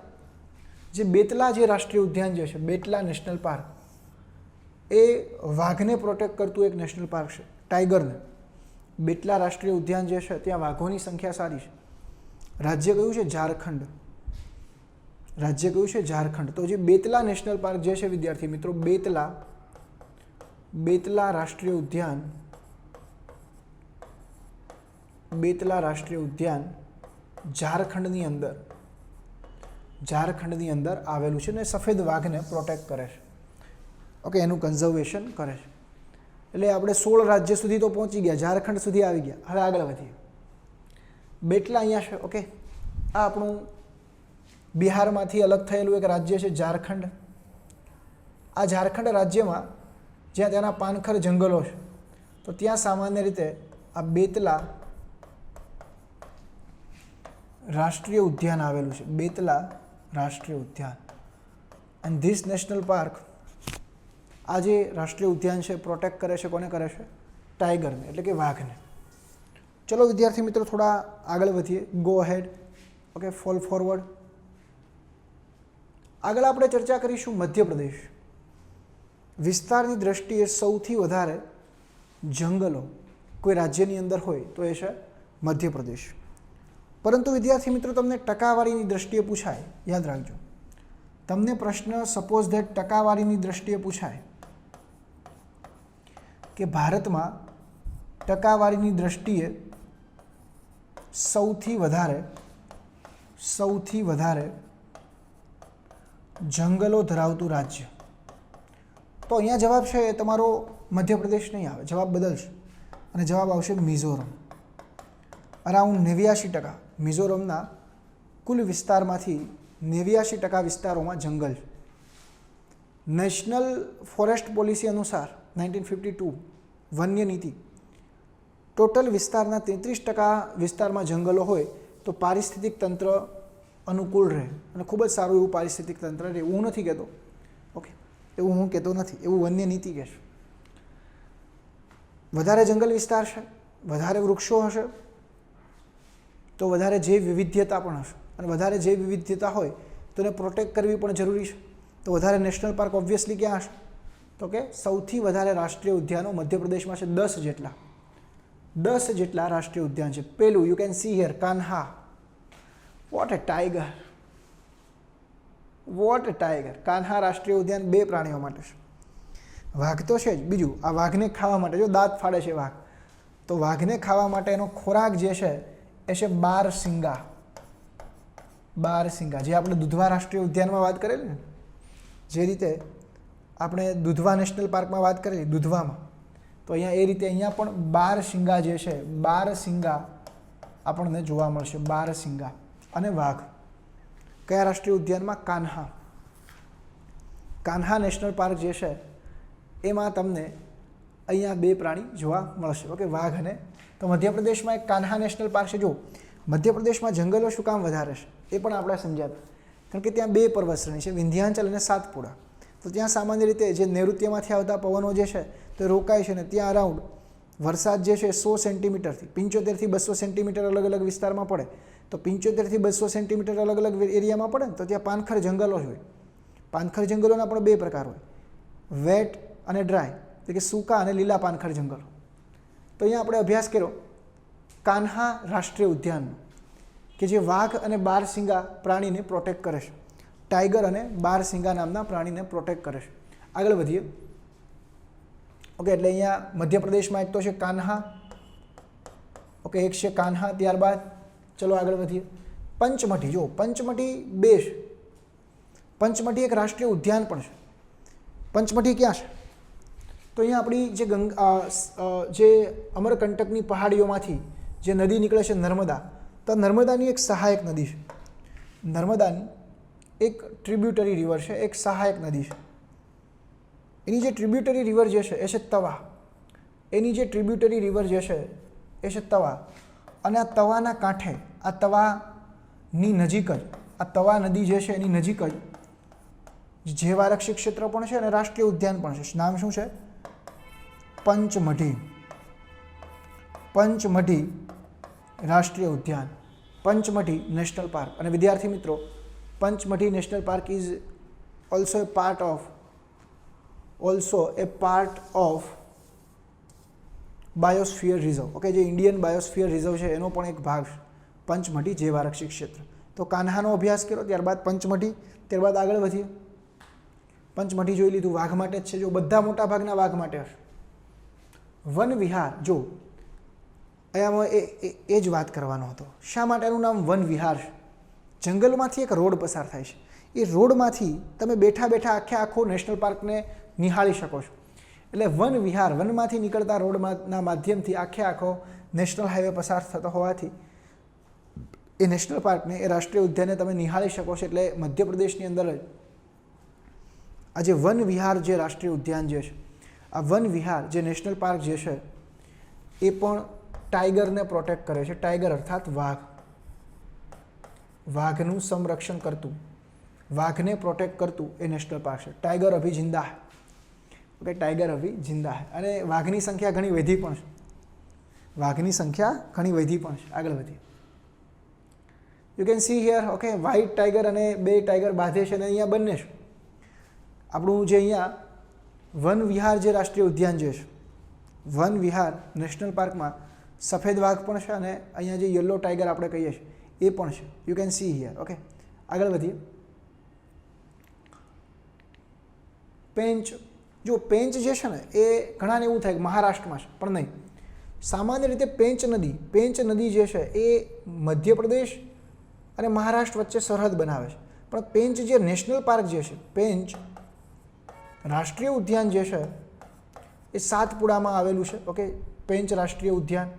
જે બેતલા જે રાષ્ટ્રીય ઉદ્યાન જે છે, બેતલા નેશનલ પાર્ક, એ વાઘને પ્રોટેક્ટ કરતું એક નેશનલ પાર્ક છે, ટાઈગરને. બેટલા રાષ્ટ્રીય ઉદ્યાન જે છે ત્યાં વાઘોની સંખ્યા સારી છે. રાજ્ય કયું છે? ઝારખંડ. રાજ્ય કયું છે? ઝારખંડ. તો જે બેતલા નેશનલ પાર્ક જે છે વિદ્યાર્થી મિત્રો, બેતલા રાષ્ટ્રીય ઉદ્યાન, બેતલા રાષ્ટ્રીય ઉદ્યાન ઝારખંડની અંદર આવેલું છે ને સફેદ વાઘને પ્રોટેક્ટ કરે છે. ઓકે, એનું કન્ઝર્વેશન કરે છે. એટલે આપણે 16 રાજ્ય સુધી તો પહોંચી ગયા, ઝારખંડ સુધી આવી ગયા. હવે આગળ વધીએ. બેટલા અહીંયા છે. ઓકે, આ આપણું બિહારમાંથી અલગ થયેલું એક રાજ્ય છે ઝારખંડ. આ ઝારખંડ રાજ્યમાં જ્યાં ત્યાંના પાનખર જંગલો છે, તો ત્યાં સામાન્ય રીતે આ બેતલા રાષ્ટ્રીય ઉદ્યાન આવેલું છે. બેતલા રાષ્ટ્રીય ઉદ્યાન. એન્ડ ધીસ નેશનલ પાર્ક, આ જે રાષ્ટ્રીય ઉદ્યાન છે પ્રોટેક્ટ કરે છે, કોને કરે છે? ટાઈગરને, એટલે કે વાઘને. ચલો વિદ્યાર્થી મિત્રો થોડા આગળ વધીએ. Go ahead. Okay, fall forward. આગળ આપણે ચર્ચા કરીશું મધ્યપ્રદેશ. વિસ્તારની દ્રષ્ટિએ સૌથી વધારે જંગલો કોઈ રાજ્યની અંદર હોય તો એ છે મધ્યપ્રદેશ. પરંતુ વિદ્યાર્થી મિત્રો તમને ટકાવારીની દ્રષ્ટિએ પૂછાય, યાદ રાખજો. તમને પ્રશ્ન સપોઝ ધેટ ટકાવારીની દ્રષ્ટિએ પૂછાય કે ભારતમાં ટકાવારીની દ્રષ્ટિએ સૌથી વધારે જંગલો ધરાવતું રાજ્ય, તો અહીંયા જવાબ છે એ તમારો મધ્યપ્રદેશ નહીં આવે, જવાબ બદલશે અને જવાબ આવશે મિઝોરમ. અરાઉન્ડ 89%. મિઝોરમના કુલ વિસ્તારમાંથી 89% વિસ્તારોમાં જંગલ છે. નેશનલ ફોરેસ્ટ પોલિસી અનુસાર 1952 વન્ય નીતિ, ટોટલ વિસ્તારના 33% વિસ્તારમાં જંગલો હોય તો પારિસ્થિતિક તંત્ર અનુકૂળ રહે અને ખૂબ જ સારું એવું પારિસ્થિતિક તંત્ર રહે. એવું હું નથી કહેતો. ઓકે, એવું હું કહેતો નથી, એવું વન્ય નીતિ કહે છે. વધારે જંગલ વિસ્તાર છે, વધારે વૃક્ષો હશે તો વધારે જૈવ વિવિધ્યતા પણ હશે, અને વધારે જૈવ વિવિધ્યતા હોય તો એને પ્રોટેક્ટ કરવી પણ જરૂરી છે. તો વધારે નેશનલ પાર્ક ઓબ્વિયસલી ક્યાં હશે? તો કે સૌથી વધારે રાષ્ટ્રીય ઉદ્યાનો મધ્યપ્રદેશમાં છે. 10 જેટલા રાષ્ટ્રીય ઉદ્યાન છે. પેલું you can see here, Kanha. What a tiger, what a tiger. Kanha રાષ્ટ્રીય ઉદ્યાન 2 પ્રાણીઓ માટે છે. વાઘ તો છે જ. બીજું, આ વાઘને ખાવા માટે, જો દાંત ફાડે છે વાઘ, તો વાઘને ખાવા માટે એનો ખોરાક જે છે એ છે બારસિંગા. જે આપણે દુધવા રાષ્ટ્રીય ઉદ્યાનમાં વાત કરેલી ને, જે રીતે આપણે દુધવા નેશનલ પાર્કમાં વાત કરેલી, દુધવામાં, તો અહીંયા એ રીતે અહીંયા પણ બારસિંગા જે છે, બારસિંગા આપણને જોવા મળશે. બારસિંગા અને વાઘ કયા રાષ્ટ્રીય ઉદ્યાનમાં? કાન્હા નેશનલ પાર્ક જે છે એમાં તમને અહીંયા 2 પ્રાણી જોવા મળશે. ઓકે, વાઘ અને, તો મધ્યપ્રદેશમાં એક કાન્હા નેશનલ પાર્ક છે. જો મધ્યપ્રદેશમાં જંગલો શું કામ વધારે છે એ પણ આપણે સમજાતા, કારણ કે ત્યાં 2 પર્વતશ્રેણી છે, વિંધ્યાચલ અને સાતપુડા. તો ત્યાં સામાન્ય રીતે જે નૈઋત્યમાંથી આવતા પવનો જે છે તો રોકાય છે ને ત્યાં અરાઉન્ડ વરસાદ જે છે 100 સેન્ટીમીટરથી 75 થી 200 સેન્ટીમીટર અલગ અલગ વિસ્તારમાં પડે. તો 75 થી 200 સેન્ટીમીટર અલગ અલગ એરિયામાં પડે ને તો ત્યાં પાનખર જંગલો હોય. પાનખર જંગલોના પણ 2 પ્રકાર હોય, વેટ અને ડ્રાય, એટલે કે સૂકા અને લીલા પાનખર જંગલો. તો અહીંયા આપણે અભ્યાસ કર્યો કાન્હા રાષ્ટ્રીય ઉદ્યાનનો, કે જે વાઘ અને બારસિંગા પ્રાણીને પ્રોટેક્ટ કરે છે. ટાઈગર અને બારસિંગા નામના પ્રાણીને પ્રોટેક્ટ કરે છે. આગળ વધીએ. ઓકે, એટલે અહીંયા મધ્યપ્રદેશમાં એક તો છે કાન્હા. ઓકે, એક છે કાન્હા. ત્યારબાદ ચલો આગળ વધીએ. પંચમઢી. જો પંચમઢી 2 છે. પંચમઢી એક રાષ્ટ્રીય ઉદ્યાન પણ છે. પંચમઢી ક્યાં છે? તો અહીંયા આપણી જે અમરકંટકની પહાડીઓમાંથી જે નદી નીકળે છે નર્મદા, તો નર્મદાની એક સહાયક નદી છે. નર્મદાની એક ટ્રિબ્યુટરી રિવર છે, એક સહાયક નદી છે. એની જે ટ્રિબ્યુટરી રિવર જે છે એ છે તવા. એની જે ટ્રિબ્યુટરી રિવર જે છે એ છે તવા. અને આ તવાના કાંઠે, આ તવાની નજીક જ, આ તવા નદી જે છે એની નજીક જ જૈવારક્ષિક ક્ષેત્ર પણ છે અને રાષ્ટ્રીય ઉદ્યાન પણ છે. નામ શું છે? પંચમઢી. પંચમઢી રાષ્ટ્રીય ઉદ્યાન, પંચમઢી નેશનલ પાર્ક. અને વિદ્યાર્થી મિત્રો, Pachmarhi national park is also a part of biosphere reserve, okay, જે ઇન્ડિયન બાયોસ્ફિયર રિઝર્વ છે એનો પણ એક ભાગ છે પંચમઢી જૈવ આરક્ષિત ક્ષેત્ર. તો કાન્હાનો અભ્યાસ કર્યો, ત્યારબાદ પંચમઢી, ત્યારબાદ આગળ વધીએ. પંચમઢી જોઈ લીધું, વાઘ માટે જ છે, જો બધા મોટા ભાગના વાઘ માટે હશે. વન વિહાર, જો અહીંયામાં એ જ વાત કરવાનો હતો, શા માટે એનું નામ વન વિહાર છે? જંગલમાંથી એક રોડ પસાર થાય છે, એ રોડમાંથી તમે બેઠા બેઠા આખો નેશનલ પાર્કને નિહાળી શકો છો. એટલે વન વિહાર, વનમાંથી નીકળતા રોડના માધ્યમથી આખો નેશનલ હાઈવે પસાર થતો હોવાથી એ નેશનલ પાર્કને, એ રાષ્ટ્રીય ઉદ્યાનને તમે નિહાળી શકો છો. એટલે મધ્યપ્રદેશની અંદર જ આ જે વન વિહાર જે રાષ્ટ્રીય ઉદ્યાન જે છે, આ વન વિહાર જે નેશનલ પાર્ક જે છે એ પણ ટાઈગરને પ્રોટેક્ટ કરે છે. ટાઈગર અર્થાત વાઘ, વાઘનું સંરક્ષણ કરતું, વાઘને પ્રોટેક્ટ કરતું એ નેશનલ પાર્ક છે. ટાઈગર અભી જિંદા હૈ, ઓકે, ટાઈગર અભી જિંદા હૈ. અને વાઘની સંખ્યા ઘણી વધી પણ છે, વાઘની સંખ્યા ઘણી વધી પણ છે. આગળ વધીએ. You can see here, okay, white tiger અને બે ટાઈગર બાંધે છે અને અહીંયા બંને છે. આપણું જે અહીંયા વન વિહાર જે રાષ્ટ્રીય ઉદ્યાન જે છે, વન વિહાર નેશનલ પાર્કમાં સફેદ વાઘ પણ છે અને અહીંયા જે યલો ટાઈગર આપણે કહીએ છીએ એ પણ છે. You can see here, okay. આગળ વધીએ. પેંચ, જો પેંચ જે છે ને એ ઘણાને એવું થાય કે મહારાષ્ટ્રમાં છે, પણ નહીં. સામાન્ય રીતે પેંચ નદી જે છે એ મધ્યપ્રદેશ અને મહારાષ્ટ્ર વચ્ચે સરહદ બનાવે છે. પણ પેંચ જે નેશનલ પાર્ક જે છે, પેંચ રાષ્ટ્રીય ઉદ્યાન જે છે એ સાતપુડામાં આવેલું છે, ઓકે. પેંચ રાષ્ટ્રીય ઉદ્યાન,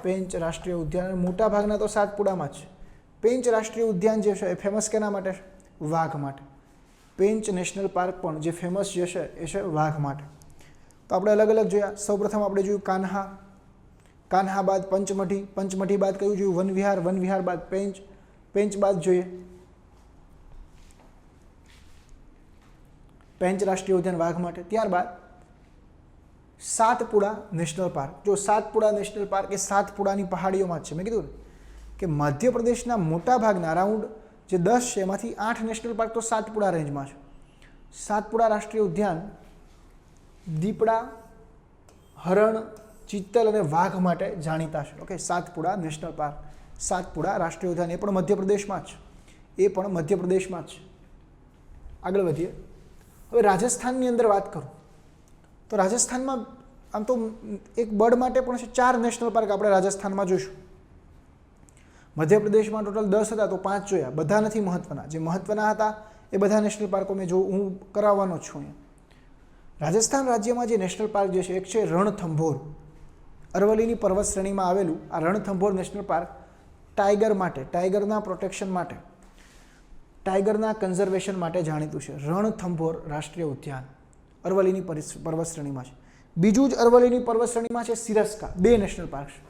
પેંચ રાષ્ટ્રીય ઉદ્યાન મોટા ભાગના તો સાતપુડામાં જ છે. પેંચ રાષ્ટ્રીય ઉદ્યાન જે છે એ ફેમસ કેના માટે છે? વાઘ માટે. પેંચ નેશનલ પાર્ક પણ જે ફેમસ જે છે એ છે વાઘ માટે. તો આપણે અલગ અલગ જોયા. સૌપ્રથમ આપણે જોયું કાન્હા, કાન્હા બાદ પંચમઢી, પંચમઢી બાદ કયું જોયું? વન વિહાર, વન વિહાર બાદ પેંચ, પેંચ બાદ જોઈએ પેંચ રાષ્ટ્રીય ઉદ્યાન વાઘ માટે. ત્યારબાદ સાતપુડા નેશનલ પાર્ક. જો સાતપુડા નેશનલ પાર્ક એ સાતપુડાની પહાડીઓમાં જ છે. મેં કીધું ને કે મધ્યપ્રદેશના મોટા ભાગના અરાઉન્ડ જે 10 છે એમાંથી 8 નેશનલ પાર્ક તો સાતપુડા રેન્જમાં છે. સાતપુડા રાષ્ટ્રીય ઉદ્યાન દીપડા, હરણ, ચિત્તલ અને વાઘ માટે જાણીતા છે, okay. Satpura national park, Satpura રાષ્ટ્રીય ઉદ્યાન એ પણ મધ્યપ્રદેશમાં જ છે, એ પણ મધ્યપ્રદેશમાં જ છે. આગળ વધીએ. હવે રાજસ્થાનની અંદર વાત કરું તો રાજસ્થાનમાં આમ તો એક બર્ડ માટે પણ છે 4 નેશનલ પાર્ક આપણે રાજસ્થાનમાં જોઈશું. મધ્યપ્રદેશમાં ટોટલ 10 હતા તો 5 જોયા, બધા નથી મહત્વના. જે મહત્વના હતા એ બધા નેશનલ પાર્કો મેં હું કરાવવાનો જ છું. રાજસ્થાન રાજ્યમાં જે નેશનલ પાર્ક જે છે એક છે રણથંભોર, અરવલ્લીની પર્વત શ્રેણીમાં આવેલું આ રણથંભોર નેશનલ પાર્ક ટાઈગર માટે, ટાઈગરના પ્રોટેક્શન માટે, ટાઈગરના કન્ઝર્વેશન માટે જાણીતું છે. રણથંભોર રાષ્ટ્રીય ઉદ્યાન અરવલ્લીની પર્વત શ્રેણીમાં છે. બીજું જ અરવલ્લીની પર્વત શ્રેણીમાં છે સિરસ્કા. 2 નેશનલ પાર્ક છે,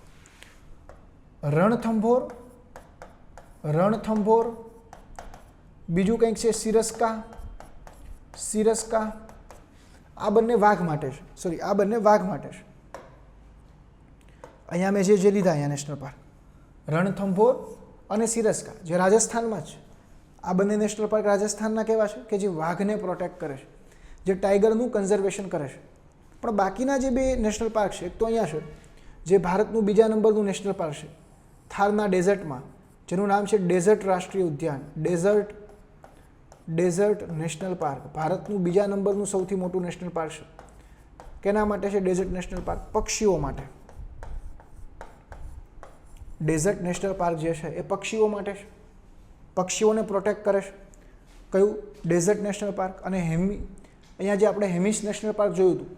રણથંભોર, રણથંભોર, બીજું કંઈક છે સિરસ્કા, સિરસ્કા. આ બંને વાઘ માટે છે, સોરી, આ બંને વાઘ માટે છે. અહીંયા મેં જે લીધા અહીંયા નેશનલ પાર્ક રણથંભોર અને સિરસ્કા જે રાજસ્થાનમાં છે. આ બંને નેશનલ પાર્ક રાજસ્થાનના કેવા છે કે જે વાઘને પ્રોટેક્ટ કરે છે, જે ટાઈગરનું કન્ઝર્વેશન કરે છે. પણ બાકીના જે 2 નેશનલ પાર્ક છે, એક તો અહીંયા છે જે ભારતનું બીજા નંબરનું નેશનલ પાર્ક છે થારના ડેઝર્ટમાં, જેનું નામ છે ડેઝર્ટ રાષ્ટ્રીય ઉદ્યાન, ડેઝર્ટ નેશનલ પાર્ક. ભારતનું બીજા નંબરનું સૌથી મોટું નેશનલ પાર્ક છે. કેના માટે છે ડેઝર્ટ નેશનલ પાર્ક? પક્ષીઓ માટે. ડેઝર્ટ નેશનલ પાર્ક જે છે એ પક્ષીઓ માટે છે, પક્ષીઓને પ્રોટેક્ટ કરે છે. કયું? Desert national park. અને અહીંયા જે આપણે હેમિસ નેશનલ પાર્ક જોયું હતું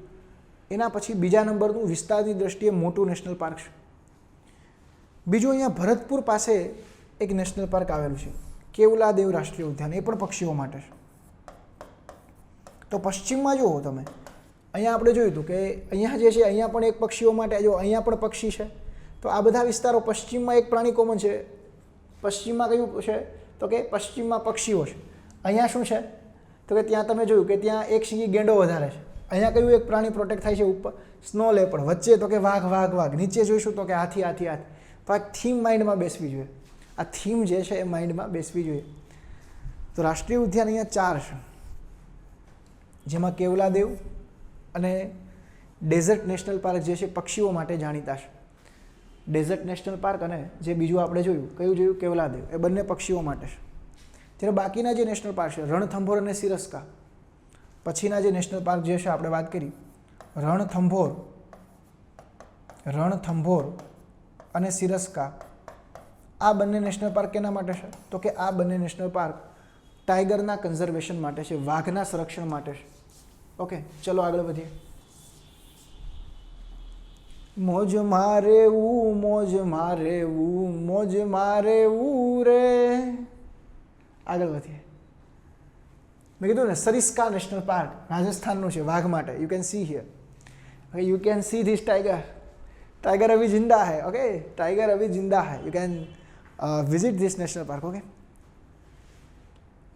એના પછી બીજા નંબરનું વિસ્તારની દ્રષ્ટિએ મોટું નેશનલ પાર્ક છે. બીજું અહીંયા ભરતપુર પાસે એક નેશનલ પાર્ક આવેલું છે કેવલાદેવ રાષ્ટ્રીય ઉદ્યાન, એ પણ પક્ષીઓ માટે છે. તો પશ્ચિમમાં જુઓ તમે, અહીંયા આપણે જોયું હતું કે અહીંયા જે છે અહીંયા પણ એક પક્ષીઓ માટે, જો અહીંયા પણ પક્ષી છે. તો આ બધા વિસ્તારો પશ્ચિમમાં એક પ્રાણી કોમન છે. પશ્ચિમમાં કયું છે તો કે પશ્ચિમમાં પક્ષીઓ છે. અહીંયા શું છે તો કે ત્યાં તમે જોયું કે ત્યાં એક શીંગી ગેંડો વધારે છે. અહીંયા કયું એક પ્રાણી પ્રોટેક્ટ થાય છે ઉપર? Snow leopard. વચ્ચે તો કે વાઘ વાઘ વાઘ. નીચે જોઈશું તો કે હાથી હાથી હાથી. તો આ થીમ માઇન્ડમાં બેસવી જોઈએ, આ થીમ જે છે એ માઇન્ડમાં બેસવી જોઈએ. તો રાષ્ટ્રીય ઉદ્યાન અહીંયા 4 છે, જેમાં કેવલાદેવ અને ડેઝર્ટ નેશનલ પાર્ક જે છે પક્ષીઓ માટે જાણીતા છે. ડેઝર્ટ નેશનલ પાર્ક અને જે બીજું આપણે જોયું કયું જોયું કેવલાદેવ, એ બંને પક્ષીઓ માટે છે. ત્યારે બાકીના જે નેશનલ પાર્ક છે રણથંભોર અને સિરસ્કા, પછીના જે નેશનલ પાર્ક જે છે આપણે વાત કરી રણથંભોર અને સિરસ્કા, આ બંને નેશનલ પાર્ક કેના માટે છે? તો કે આ બંને નેશનલ પાર્ક ટાઈગરના કન્ઝર્વેશન માટે છે, વાઘના સંરક્ષણ માટે છે. ઓકે, ચલો આગળ વધીએ. મોજ મારેવું મોજ મારેવું મોજ મારેવું રે. આગળ વધીએ. મેં કીધું ને સરિસ્કા નેશનલ પાર્ક રાજસ્થાનનું છે વાઘ માટે. You can see here, you can see this tiger अभी जिंदा है. ओके, टाइगर अभी जिंदा है. You can visit this national park. Okay,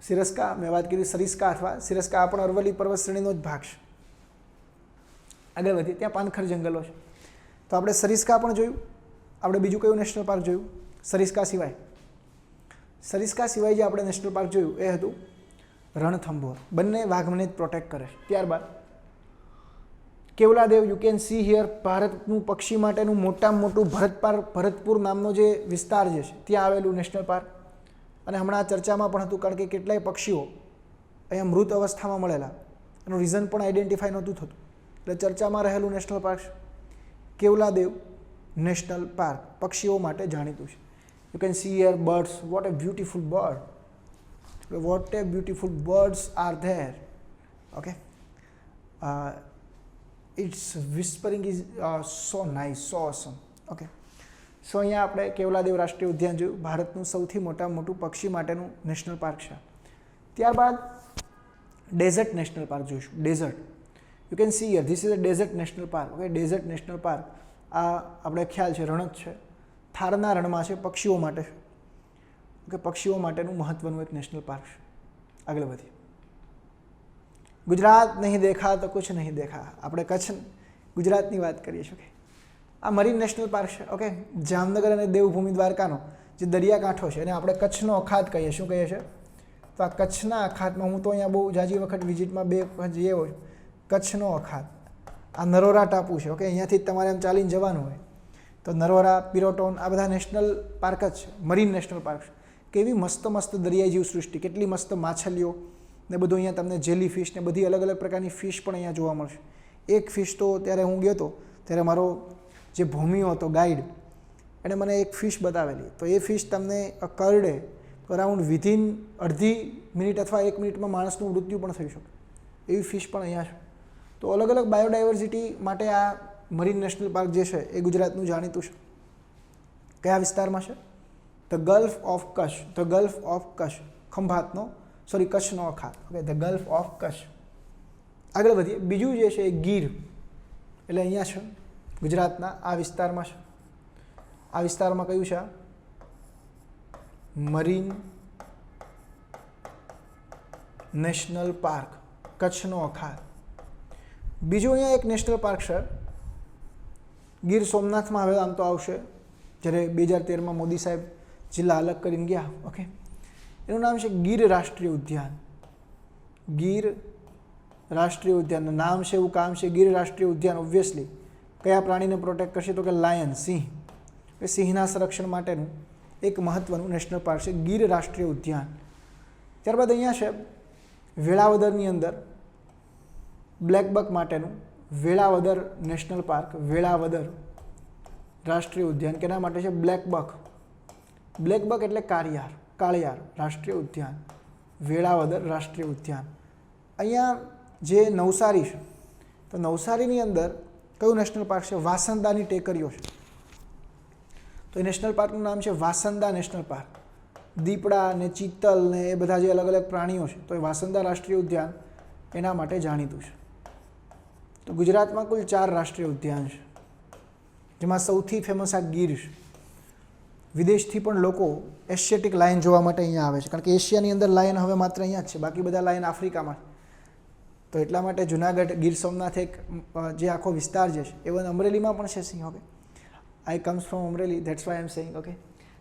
Sariska મેં વાત કરી, સરિસ્કા અથવા સિરસ્કા આ પણ અરવલ્લી પર્વત શ્રેણીનો જ ભાગ છે. આગળ વધીએ. ત્યાં પાનખર જંગલો છે. તો આપણે સરિસ્કા પણ જોયું. આપણે બીજું કયું નેશનલ પાર્ક જોયું સરિસ્કા સિવાય? સરિસ્કા સિવાય જે આપણે નેશનલ પાર્ક જોયું એ હતું રણથંભોર. બંને વાઘને જ પ્રોટેક્ટ કરે છે. ત્યારબાદ કેવલાદેવ, યુ કેન સી હિયર, ભારતનું પક્ષી માટેનું મોટામાં મોટું ભરતપુર નામનો જે વિસ્તાર જે છે ત્યાં આવેલું નેશનલ પાર્ક. અને હમણાં ચર્ચામાં પણ હતું કારણ કે કેટલાય પક્ષીઓ અહીંયા મૃત અવસ્થામાં મળેલા, એનું રીઝન પણ આઈડેન્ટિફાઈ નહોતું થતું, એટલે ચર્ચામાં રહેલું નેશનલ પાર્ક છે કેવલાદેવ નેશનલ પાર્ક. પક્ષીઓ માટે જાણીતું છે. You can see here birds. What a beautiful bird, what a beautiful birds are there. Okay, it's whispering is so nice, so awesome. Okay, so અહીંયા આપણે કેવલાદેવ રાષ્ટ્રીય ઉદ્યાન જોયું, ભારતનું સૌથી મોટામાં મોટું પક્ષી માટેનું નેશનલ પાર્ક છે. ત્યારબાદ ડેઝર્ટ નેશનલ પાર્ક જોઈશું. Desert, you can see here, this is a desert national park. Okay, desert national park આ આપણે ખ્યાલ છે રણ જ છે, થારના રણમાં છે, પક્ષીઓ માટે છે. ઓકે, પક્ષીઓ માટેનું મહત્વનું એક નેશનલ પાર્ક છે. આગળ વધીએ. ગુજરાત નહીં દેખા તો કુછ નહીં દેખા. આપણે કચ્છ ગુજરાતની વાત કરીએ છીએ. ઓકે, આ મરીન નેશનલ પાર્ક છે. ઓકે, જામનગર અને દેવભૂમિ દ્વારકાનો જે દરિયાકાંઠો છે એને આપણે કચ્છનો અખાત કહીએ. શું કહીએ છીએ? તો આ કચ્છના અખાતમાં હું તો અહીંયા બહુ જાજી વખત વિઝિટમાં 2 વખત જઈએ હોય. કચ્છનો અખાત, આ નરોરા ટાપુ છે. ઓકે, અહીંયાથી જ તમારે આમ ચાલીને જવાનું હોય તો નરોરા, પિરોટોન આ બધા નેશનલ પાર્ક જ છે, મરીન નેશનલ પાર્ક છે. કેવી મસ્ત મસ્ત દરિયાઈ જીવસૃષ્ટિ, કેટલી મસ્ત માછલીઓ ને બધું અહીંયા તમને જેલી ફિશ ને બધી અલગ અલગ પ્રકારની ફિશ પણ અહીંયા જોવા મળશે. એક ફિશ તો ત્યારે હું ગયો હતો ત્યારે મારો જે ભૂમિઓ હતો ગાઈડ, એણે મને એક ફિશ બતાવેલી. તો એ ફિશ તમને કરડે તો અરાઉન્ડ વિધિન અડધી મિનિટ અથવા 1 મિનિટમાં માણસનું મૃત્યુ પણ થઈ શકે એવી ફિશ પણ અહીંયા છે. તો અલગ અલગ બાયોડાયવર્સિટી માટે આ મરીન નેશનલ પાર્ક જે છે એ ગુજરાતનું જાણીતું છે. કયા વિસ્તારમાં છે? The gulf of Kutch. The gulf of Kutch, ખંભાતનો કચ્છનો અખાત. Okay, the gulf of Kutch. આગળ વધીએ. બીજું જે છે એ ગીર, એટલે અહીંયા છે ગુજરાતના આ વિસ્તારમાં છે. આ વિસ્તારમાં કયું છે? મરીન નેશનલ પાર્ક, કચ્છનો અખાત. બીજું અહીંયા એક નેશનલ પાર્ક છે ગીર સોમનાથમાં. હવે આમ તો આવશે જ્યારે 2013માં મોદી સાહેબ જિલ્લા અલગ કરીને ગયા. ઓકે, એનું નામ છે ગીર રાષ્ટ્રીય ઉદ્યાન. ગીર રાષ્ટ્રીય ઉદ્યાનનું નામ છે, એવું કામ છે. ગીર રાષ્ટ્રીય ઉદ્યાન ઓબ્વિયસલી કયા પ્રાણીને પ્રોટેક્ટ કરશે? તો કે લાયન, સિંહ. એ સિંહના સંરક્ષણ માટેનું એક મહત્વનું નેશનલ પાર્ક છે ગીર રાષ્ટ્રીય ઉદ્યાન. ત્યારબાદ અહીંયા છે વેળાવદરની અંદર બ્લેકબક માટેનું વેળાવદર નેશનલ પાર્ક. વેળાવદર રાષ્ટ્રીય ઉદ્યાન કેના માટે છે? બ્લેકબક. બ્લેકબક એટલે કાળિયાર રાષ્ટ્રીય ઉદ્યાન. વેળાવદર રાષ્ટ્રીય ઉદ્યાન. અહીંયા જે નવસારી છે તો નવસારીની અંદર કયું નેશનલ પાર્ક છે? વાસંદાની ટેકરીઓ છે. તો એ નેશનલ પાર્કનું નામ છે વાસંદા નેશનલ પાર્ક. દીપડા ને ચિત્તલ ને એ બધા જે અલગ અલગ પ્રાણીઓ છે તો એ વાસંદા રાષ્ટ્રીય ઉદ્યાન એના માટે જાણીતું છે. તો ગુજરાતમાં કુલ 4 રાષ્ટ્રીય ઉદ્યાન છે, જેમાં સૌથી ફેમસ આ ગીર છે. વિદેશથી પણ લોકો એશિયાટિક લાયન જોવા માટે અહીંયા આવે છે, કારણ કે એશિયાની અંદર લાયન હવે માત્ર અહીંયા જ છે, બાકી બધા લાયન આફ્રિકામાં. તો એટલા માટે જુનાગઢ, ગીર સોમનાથ એક જે આખો વિસ્તાર જે છે એવન અમરેલીમાં પણ છે સિંહ. Okay, I comes from Amreli, that's why I am saying. Okay,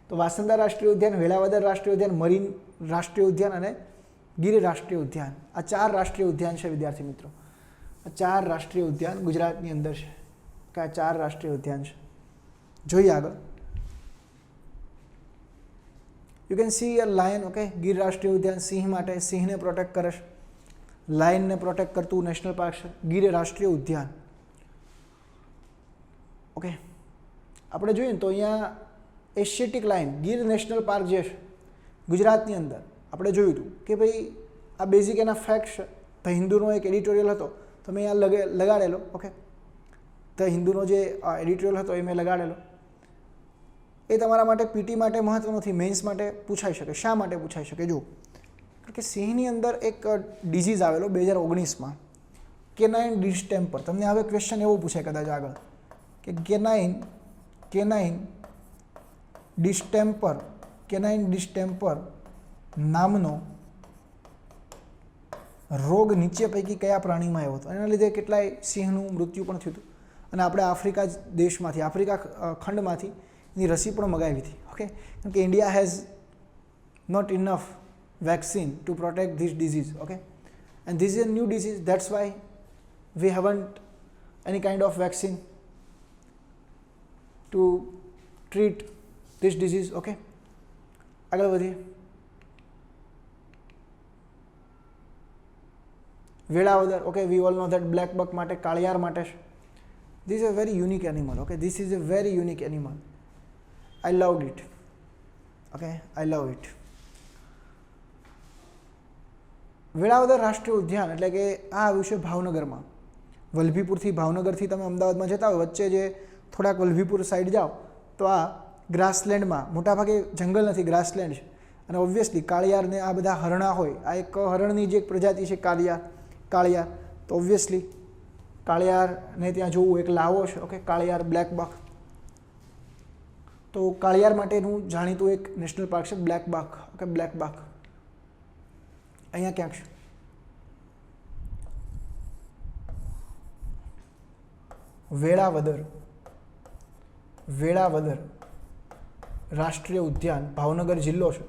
તો વાસંદા રાષ્ટ્રીય ઉદ્યાન, વેળાવદર રાષ્ટ્રીય ઉદ્યાન, મરીન રાષ્ટ્રીય ઉદ્યાન અને ગીર રાષ્ટ્રીય ઉદ્યાન, આ 4 રાષ્ટ્રીય ઉદ્યાન છે વિદ્યાર્થી મિત્રો. ચાર રાષ્ટ્રીય ઉદ્યાન ગુજરાતની અંદર છે કે આ ચાર રાષ્ટ્રીય ઉદ્યાન છે. જોઈએ આગળ. You can C a lion. Okay, Gir રાષ્ટ્રીય ઉદ્યાન સિંહ માટે, સિંહને પ્રોટેક્ટ કરે છે. લાયનને પ્રોટેક્ટ કરતું નેશનલ પાર્ક છે ગીર રાષ્ટ્રીય ઉદ્યાન. ઓકે, આપણે જોઈએ ને તો અહીંયા Asiatic lion Gir national park જે છે ગુજરાતની અંદર આપણે જોયું હતું કે ભાઈ આ બેઝિક એના ફેક્ટ છે. ધ હિન્દુનો એક એડિટોરિયલ હતો તો મેં અહીંયા લગાડેલો. ઓકે, ધ હિન્દુનો જે એડિટોરિયલ હતો એ મેં લગાડેલો. એ તમારા માટે પીટી માટે મહત્વ નથી, મેન્સ માટે પૂછાઈ શકે. શા માટે પૂછાઈ શકે? જો કે સિંહની અંદર એક ડિઝીઝ આવેલો 2019માં, કેનાઇન ડિસ્ટેમ્પર. તમને હવે ક્વેશ્ચન એવો પૂછાય કદાચ આગળ કે કેનાઇન ડિસ્ટેમ્પર નામનો રોગ નીચે પૈકી કયા પ્રાણીમાં આવ્યો હતો? એના લીધે કેટલાય સિંહનું મૃત્યુ પણ થયું હતું. અને આપણે આફ્રિકા દેશમાંથી, આફ્રિકા ખંડમાંથી એની રસી પણ મગાવી હતી. ઓકે, કેમ કે India has not enough vaccine to protect this disease. Okay, and this is a new disease, that's why we haven't any kind of vaccine to treat this disease. Okay, આગળ વધીએ. Velavadar. Okay, we all know that black buck માટે, કાળિયાર માટે છે. This is a very unique animal. Okay, this is a very unique animal. I loved it. Okay, I love it. Velavadar રાષ્ટ્રીય ઉદ્યાન એટલે કે આ આવ્યું છે ભાવનગરમાં. વલભીપુરથી, ભાવનગરથી તમે અમદાવાદમાં જતા હોય વચ્ચે જે થોડાક વલભીપુર સાઈડ જાઓ તો આ ગ્રાસલેન્ડમાં, મોટાભાગે જંગલ નથી, ગ્રાસલેન્ડ છે. અને ઓબ્વિયસલી કાળિયાર ને આ બધા હરણા હોય. આ એક હરણની જે એક પ્રજાતિ છે કાળિયાર. તો ઓબ્વિયસલી કાળિયારને ત્યાં જોવું એક લાવો છે. ઓકે, કાળિયાર બ્લેક બક. તો કાળિયાર માટેનું જાણીતું એક નેશનલ પાર્ક છે black buck. Okay, black buck અહીંયા ક્યાંક છે. વેળાવદર રાષ્ટ્રીય ઉદ્યાન ભાવનગર જિલ્લો છે,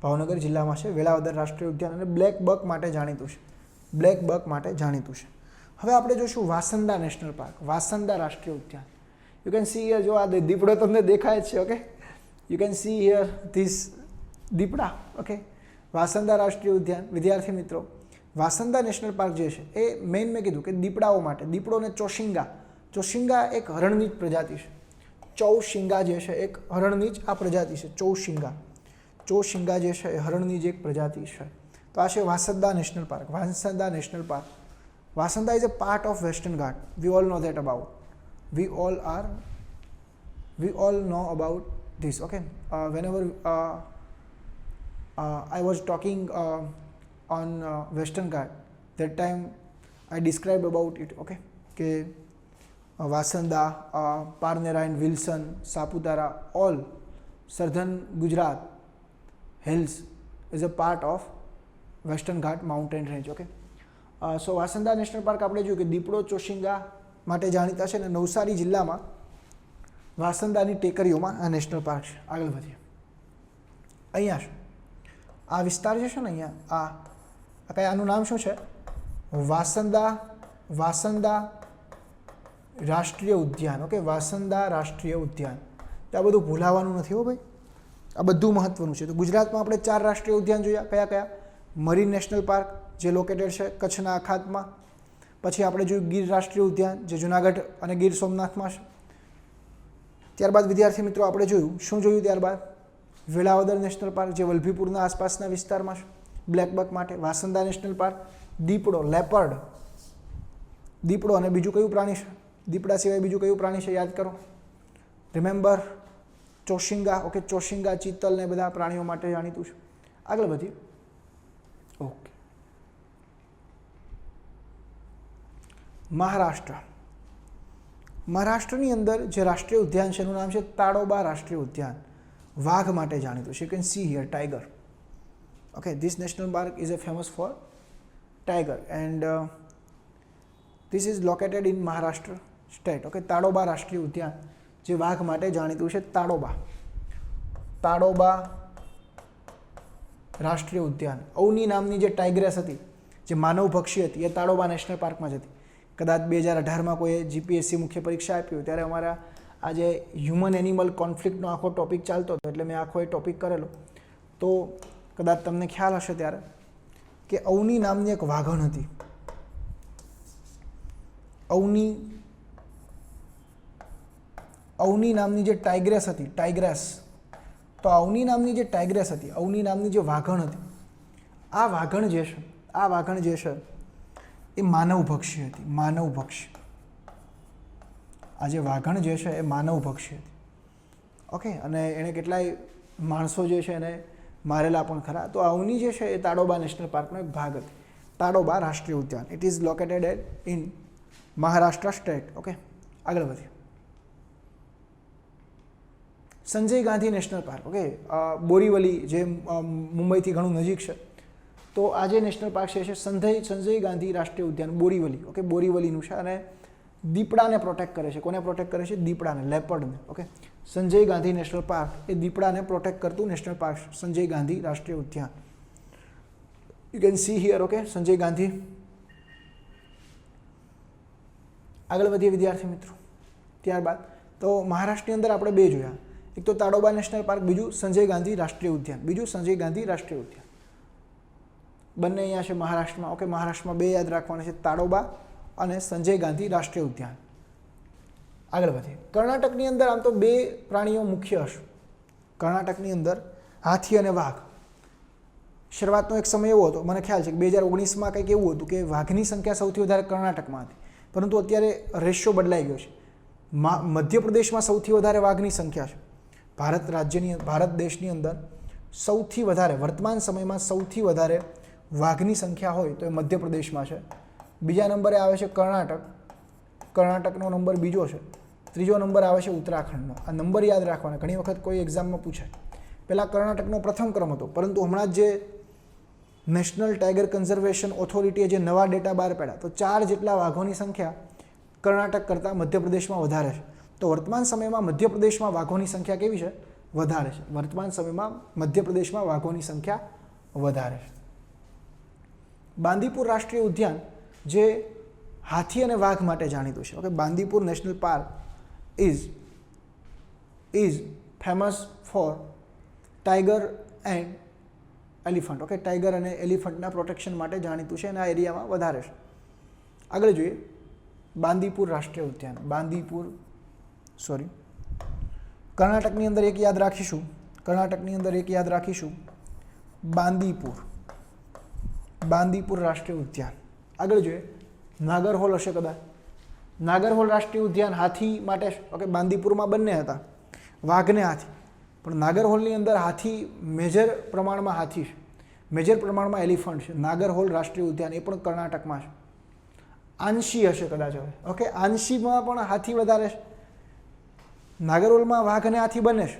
ભાવનગર જિલ્લામાં છે વેળાવદર રાષ્ટ્રીય ઉદ્યાન. અને બ્લેક બક માટે જાણીતું છે. હવે આપણે જોઈશું વાસંદા નેશનલ પાર્ક, વાસંદા રાષ્ટ્રીય ઉદ્યાન. યુ કેન સી હિયર, જો આ દીપડો તમને દેખાય જ છે. Okay, you can see here this દીપડા. ઓકે, વાસંદા રાષ્ટ્રીય ઉદ્યાન. વિદ્યાર્થી મિત્રો, વાસંદા નેશનલ પાર્ક જે છે એ મેઇન મેં કીધું કે દીપડાઓ માટે. દીપડો અને ચોશિંગા એક હરણની જ પ્રજાતિ છે. ચૌશિંગા જે છે એક હરણની જ આ પ્રજાતિ છે. ચોશિંગા જે છે એ હરણની જ એક પ્રજાતિ છે. તો આ છે વાસંદા નેશનલ પાર્ક. વાસંદા is a part of western Ghat. We all know that about. We all know about this. Okay, whenever I was talking on Western Ghat, that time I described about it. Okay, કે વાસંદા, Parnera and Wilson, Saputara, all southern Gujarat hills is a part of Western Ghat mountain range. Okay, so વાસંદા નેશનલ પાર્ક આપણે જોયું કે દીપડો, ચોશિંગા માટે જાણીતા છે. અને નવસારી જિલ્લામાં વાસંદાની ટેકરીઓમાં આ નેશનલ પાર્ક છે. આગળ વધીએ. અહીંયા છે આ વિસ્તાર જે છે ને, અહીંયા આ આનું નામ શું છે? વાસંદા રાષ્ટ્રીય ઉદ્યાન. ઓકે, વાસંદા રાષ્ટ્રીય ઉદ્યાન. તો આ બધું ભૂલાવાનું નથી હો ભાઈ, આ બધું મહત્વનું છે. તો ગુજરાતમાં આપણે 4 રાષ્ટ્રીય ઉદ્યાન જોયા. કયા? મરીન નેશનલ પાર્ક જે લોકેટેડ છે કચ્છના અખાતમાં. પછી આપણે જોયું ગીર રાષ્ટ્રીય ઉદ્યાન જે જુનાગઢ અને ગીર સોમનાથમાં છે. ત્યારબાદ વિદ્યાર્થી મિત્રો આપણે જોયું, શું જોયું ત્યારબાદ? વેળાવદર નેશનલ પાર્ક જે વલભીપુરના આસપાસના વિસ્તારમાં છે બ્લેક બક માટે. વાસંદા નેશનલ પાર્ક, દીપડો, લેપર્ડ, દીપડો. અને બીજું કયું પ્રાણી છે? દીપડા સિવાય બીજું કયું પ્રાણી છે? યાદ કરો, રિમેમ્બર. ચોશિંગા. ઓકે, ચોશિંગા, ચિત્તલ ને બધા પ્રાણીઓ માટે જાણીતું છે. આગળ વધીએ. ઓકે, મહારાષ્ટ્રની અંદર જે રાષ્ટ્રીય ઉદ્યાન છે એનું નામ છે તાડોબા રાષ્ટ્રીય ઉદ્યાન. વાઘ માટે જાણીતું છે. You can see here tiger. Okay, this national park is a famous for tiger and this is located in Maharashtra state. Okay, Tadoba રાષ્ટ્રીય ઉદ્યાન જે વાઘ માટે જાણીતું છે. તાડોબા રાષ્ટ્રીય ઉદ્યાન. અવની નામની જે ટાઈગ્રેસ હતી જે માનવભક્ષી હતી એ તાડોબા નેશનલ પાર્કમાં જ હતી. કદાચ 2018માં કોઈએ જીપીએસસી મુખ્ય પરીક્ષા આપી હોય ત્યારે અમારા આજે હ્યુમન એનિમલ કોન્ફ્લિક્ટનો આખો ટોપિક ચાલતો હતો, એટલે મેં આખો એ ટોપિક કરેલો. તો કદાચ તમને ખ્યાલ હશે ત્યારે કે અવની નામની એક વાઘણ હતી. અવની નામની જે ટાઈગ્રેસ હતી, તો અવની નામની જે ટાઈગ્રેસ હતી, અવની નામની જે વાઘણ હતી, આ વાઘણ જે છે એ માનવભક્ષી હતી. આ જે વાઘણ જે છે એ માનવભક્ષી હતી. ઓકે, અને એણે કેટલાય માણસો જે છે એને મારેલા પણ ખરા. તો અવની જે છે એ તાડોબા નેશનલ પાર્કનો એક ભાગ હતી. તાડોબા રાષ્ટ્રીય ઉદ્યાન, it is located in Maharashtra state. Okay, આગળ વધીએ. Sanjay Gandhi national park, okay, Borivali જે મુંબઈથી ઘણું નજીક છે. તો આ જે નેશનલ પાર્ક છે સંજય ગાંધી રાષ્ટ્રીય ઉદ્યાન બોરીવલી. ઓકે, બોરીવલીનું છે અને દીપડાને પ્રોટેક્ટ કરે છે. કોને પ્રોટેક્ટ કરે છે? દીપડાને, લેપર્ડને. Okay, Sanjay Gandhi national park એ દીપડાને પ્રોટેક્ટ કરતું નેશનલ પાર્ક, સંજય ગાંધી રાષ્ટ્રીય ઉદ્યાન. You can see here. Okay, Sanjay Gandhi. આગળ વધીએ વિદ્યાર્થી મિત્રો. ત્યારબાદ તો મહારાષ્ટ્રની અંદર આપણે બે જોયા, એક તો તાડોબા નેશનલ પાર્ક, બીજું સંજય ગાંધી રાષ્ટ્રીય ઉદ્યાન. બંને અહીંયા છે મહારાષ્ટ્રમાં. ઓકે, મહારાષ્ટ્રમાં બે યાદ રાખવાના છે, તાડોબા અને સંજય ગાંધી રાષ્ટ્રીય ઉદ્યાન. આગળ વધીએ. કર્ણાટકની અંદર આમ તો બે પ્રાણીઓ મુખ્ય હશે. કર્ણાટકની અંદર હાથી અને વાઘ. શરૂઆતનો એક સમય એવો હતો, મને ખ્યાલ છે કે 2019માં કંઈક એવું હતું કે વાઘની સંખ્યા સૌથી વધારે કર્ણાટકમાં હતી, પરંતુ અત્યારે રેશિયો બદલાઈ ગયો છે. મધ્યપ્રદેશમાં સૌથી વધારે વાઘની સંખ્યા છે. ભારત દેશની અંદર સૌથી વધારે, વર્તમાન સમયમાં સૌથી વધારે વાઘની સંખ્યા હોય તો એ મધ્યપ્રદેશમાં છે. બીજા નંબરે આવે છે કર્ણાટકનો નંબર બીજો છે. ત્રીજો નંબર આવે છે ઉત્તરાખંડનો. આ નંબર યાદ રાખવાના, ઘણી વખત કોઈ એક્ઝામમાં પૂછાય. પહેલાં કર્ણાટકનો પ્રથમ ક્રમ હતો, પરંતુ હમણાં જ જે નેશનલ ટાઈગર કન્ઝર્વેશન ઓથોરિટીએ જે નવા ડેટા બહાર પાડ્યા, તો 4 જેટલા વાઘોની સંખ્યા કર્ણાટક કરતાં મધ્યપ્રદેશમાં વધારે છે. તો વર્તમાન સમયમાં મધ્યપ્રદેશમાં વાઘોની સંખ્યા કેવી છે? વધારે છે. વર્તમાન સમયમાં મધ્યપ્રદેશમાં વાઘોની સંખ્યા વધારે છે. બાંદીપુર રાષ્ટ્રીય ઉદ્યાન જે હાથી અને વાઘ માટે જાણીતું છે. Okay, Bandipur national park is famous for tiger and elephant. Okay, tiger અને એલિફન્ટના પ્રોટેક્શન માટે જાણીતું છે અને આ એરિયામાં વધારે છે. આગળ જોઈએ બાંદીપુર રાષ્ટ્રીય ઉદ્યાન. કર્ણાટકની અંદર એક યાદ રાખીશું, બાંદીપુર રાષ્ટ્રીય ઉદ્યાન. આગળ જોઈએ નાગરહોલ હશે કદાચ. નાગરહોલ રાષ્ટ્રીય ઉદ્યાન હાથી માટે. ઓકે, બાંદીપુરમાં બંને હતા, વાઘ ને હાથી, પણ નાગરહોલની અંદર હાથી મેજર પ્રમાણમાં હાથી છે, મેજર પ્રમાણમાં એલિફન્ટ છે. નાગરહોલ રાષ્ટ્રીય ઉદ્યાન એ પણ કર્ણાટકમાં છે. આંશી હશે કદાચ હવે. ઓકે, આંશીમાં પણ હાથી વધારે છે. નાગરહોલમાં વાઘ અને હાથી બંને છે,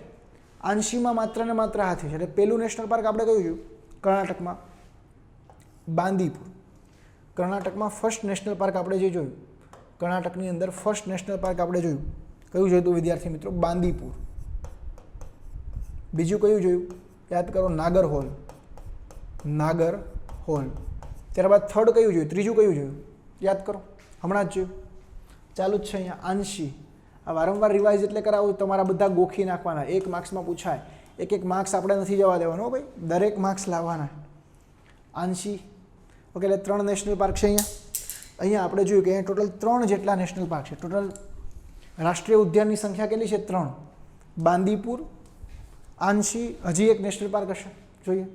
આંશીમાં માત્ર ને માત્ર હાથી છે. એટલે પહેલું નેશનલ પાર્ક આપણે કયું જોયું? કર્ણાટકમાં બાંદીપુર. કર્ણાટકમાં ફર્સ્ટ નેશનલ પાર્ક આપણે જે જોયું, કર્ણાટકની અંદર ફર્સ્ટ નેશનલ પાર્ક આપણે જોયું, કયું જોયું હતું વિદ્યાર્થી મિત્રો? બાંદીપુર. બીજું કયું જોયું? યાદ કરો, નાગરહોલ. ત્યારબાદ થર્ડ કયું જોયું? ત્રીજું કયું જોયું? યાદ કરો, હમણાં જ જોયું, ચાલુ જ છે અહીંયા, આંશી. આ વારંવાર રિવાઇઝ એટલે કરાવું, તમારા બધા ગોખી નાખવાના, 1 માર્ક્સમાં પૂછાય. એક માર્ક્સ આપણે નથી જવા દેવાનો ભાઈ, દરેક માર્ક્સ લાવવાના. આંશી. ઓકે, એટલે 3 નેશનલ પાર્ક છે અહીંયા આપણે જોયું કે અહીંયા ટોટલ 3 જેટલા નેશનલ પાર્ક છે. ટોટલ રાષ્ટ્રીય ઉદ્યાનની સંખ્યા કેટલી છે? 3. બાંદીપુર, આંશી, હજી એક નેશનલ પાર્ક હશે, જોઈએ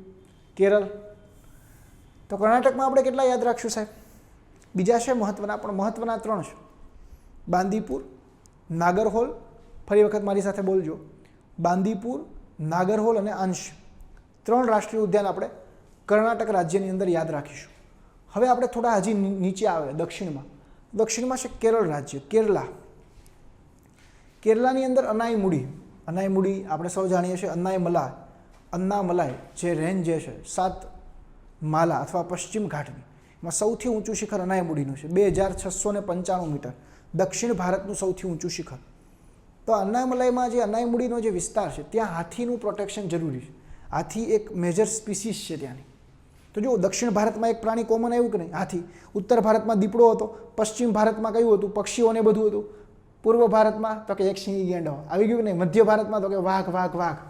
કેરળ. તો કર્ણાટકમાં આપણે કેટલા યાદ રાખશું સાહેબ? બીજા છે મહત્વના, પણ મહત્વના 3 છે. બાંદીપુર, નાગરહોલ, ફરી વખત મારી સાથે બોલજો, બાંદીપુર, નાગરહોલ અને અંશ. 3 રાષ્ટ્રીય ઉદ્યાન આપણે કર્ણાટક રાજ્યની અંદર યાદ રાખીશું. હવે આપણે થોડા હજી નીચે આવે દક્ષિણમાં છે કેરળ રાજ્ય, કેરલાની અંદર અનાઈમુડી આપણે સૌ જાણીએ છીએ, અન્નામલાઈ જે રેન્જ જે છે 7 માલા અથવા પશ્ચિમ ઘાટની, એમાં સૌથી ઊંચું શિખર અનાઈમુડીનું છે, 2695 મીટર, દક્ષિણ ભારતનું સૌથી ઊંચું શિખર. તો અન્નામલાઈમાં જે અનાઈમુડીનો જે વિસ્તાર છે ત્યાં હાથીનું પ્રોટેક્શન જરૂરી છે. હાથી એક મેજર સ્પીસીસ છે ત્યાંની. તો જુઓ દક્ષિણ ભારતમાં એક પ્રાણી કોમન આવ્યું કે નહીં, હાથી. ઉત્તર ભારતમાં દીપડો હતો. પશ્ચિમ ભારતમાં કયું હતું, પક્ષીઓને બધું હતું. પૂર્વ ભારતમાં તો કે એક સિંહી ગેંડો આવી ગયું કે નહીં. મધ્ય ભારતમાં તો કે વાઘ વાઘ વાઘ.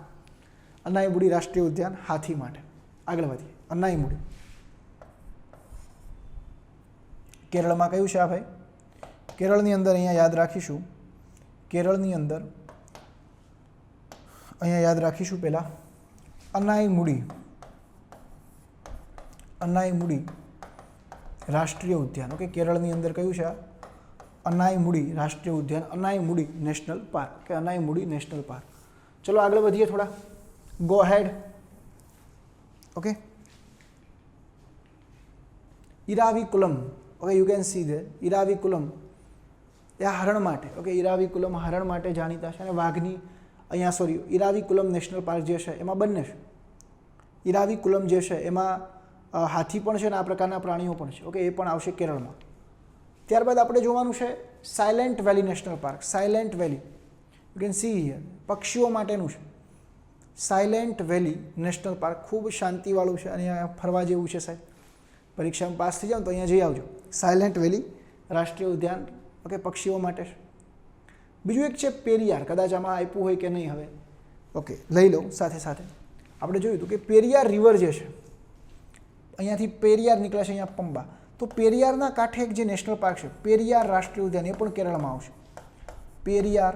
અન્નાઈમુડી રાષ્ટ્રીય ઉદ્યાન હાથી માટે. આગળ વધીએ. અન્નાઈમુડી કેરળમાં કયું છે આ ભાઈ? કેરળની અંદર અહીંયા યાદ રાખીશું, કેરળની અંદર અહીંયા યાદ રાખીશું પહેલાં અન્નાઈમુડી, અન્નાઈમુડી રાષ્ટ્રીય ઉદ્યાન. ઓકે, કેરળની અંદર કયું છે આ? અન્નાઈમુડી રાષ્ટ્રીય ઉદ્યાન, અન્નાઈમુડી નેશનલ પાર્ક કે અન્નાઈમુડી નેશનલ પાર્ક. ચલો આગળ વધીએ થોડા. Go head. Okay, Eravikulam. Okay, you can see there Eravikulam એ હરણ માટે. ઓકે, ઇરાવિકુલમ હરણ માટે જાણીતા છે. અને વાઘની અહીંયા સોરી ઇરાવિકુલમ નેશનલ પાર્ક જે છે એમાં બંને છે. ઇરાવિકુલમ જે છે એમાં હાથી પણ છે અને આ પ્રકારના પ્રાણીઓ પણ છે. ઓકે, એ પણ આવશે કેરળમાં. ત્યારબાદ આપણે જોવાનું છે silent valley national park. Silent valley you can see here, પક્ષીઓ માટેનું છે. સાયલેન્ટ વેલી નેશનલ પાર્ક ખૂબ શાંતિવાળું છે અને અહીંયા ફરવા જેવું છે સાહેબ. પરીક્ષામાં પાસ થઈ જાવ તો અહીંયા જઈ આવજો. સાયલેન્ટ વેલી રાષ્ટ્રીય ઉદ્યાન. ઓકે, પક્ષીઓ માટે છે. બીજું એક છે પેરિયાર. કદાચ આમાં આપ્યું હોય કે નહીં હવે. ઓકે, લઈ લો. સાથે સાથે આપણે જોયું હતું કે પેરિયાર રિવર જે છે અહીંયાથી પેરિયાર નીકળે છે અહીંયા પંબા. તો પેરિયારના કાંઠે એક જે નેશનલ પાર્ક છે પેરિયાર રાષ્ટ્રીય ઉદ્યાન, એ પણ કેરળમાં આવશે. પેરિયાર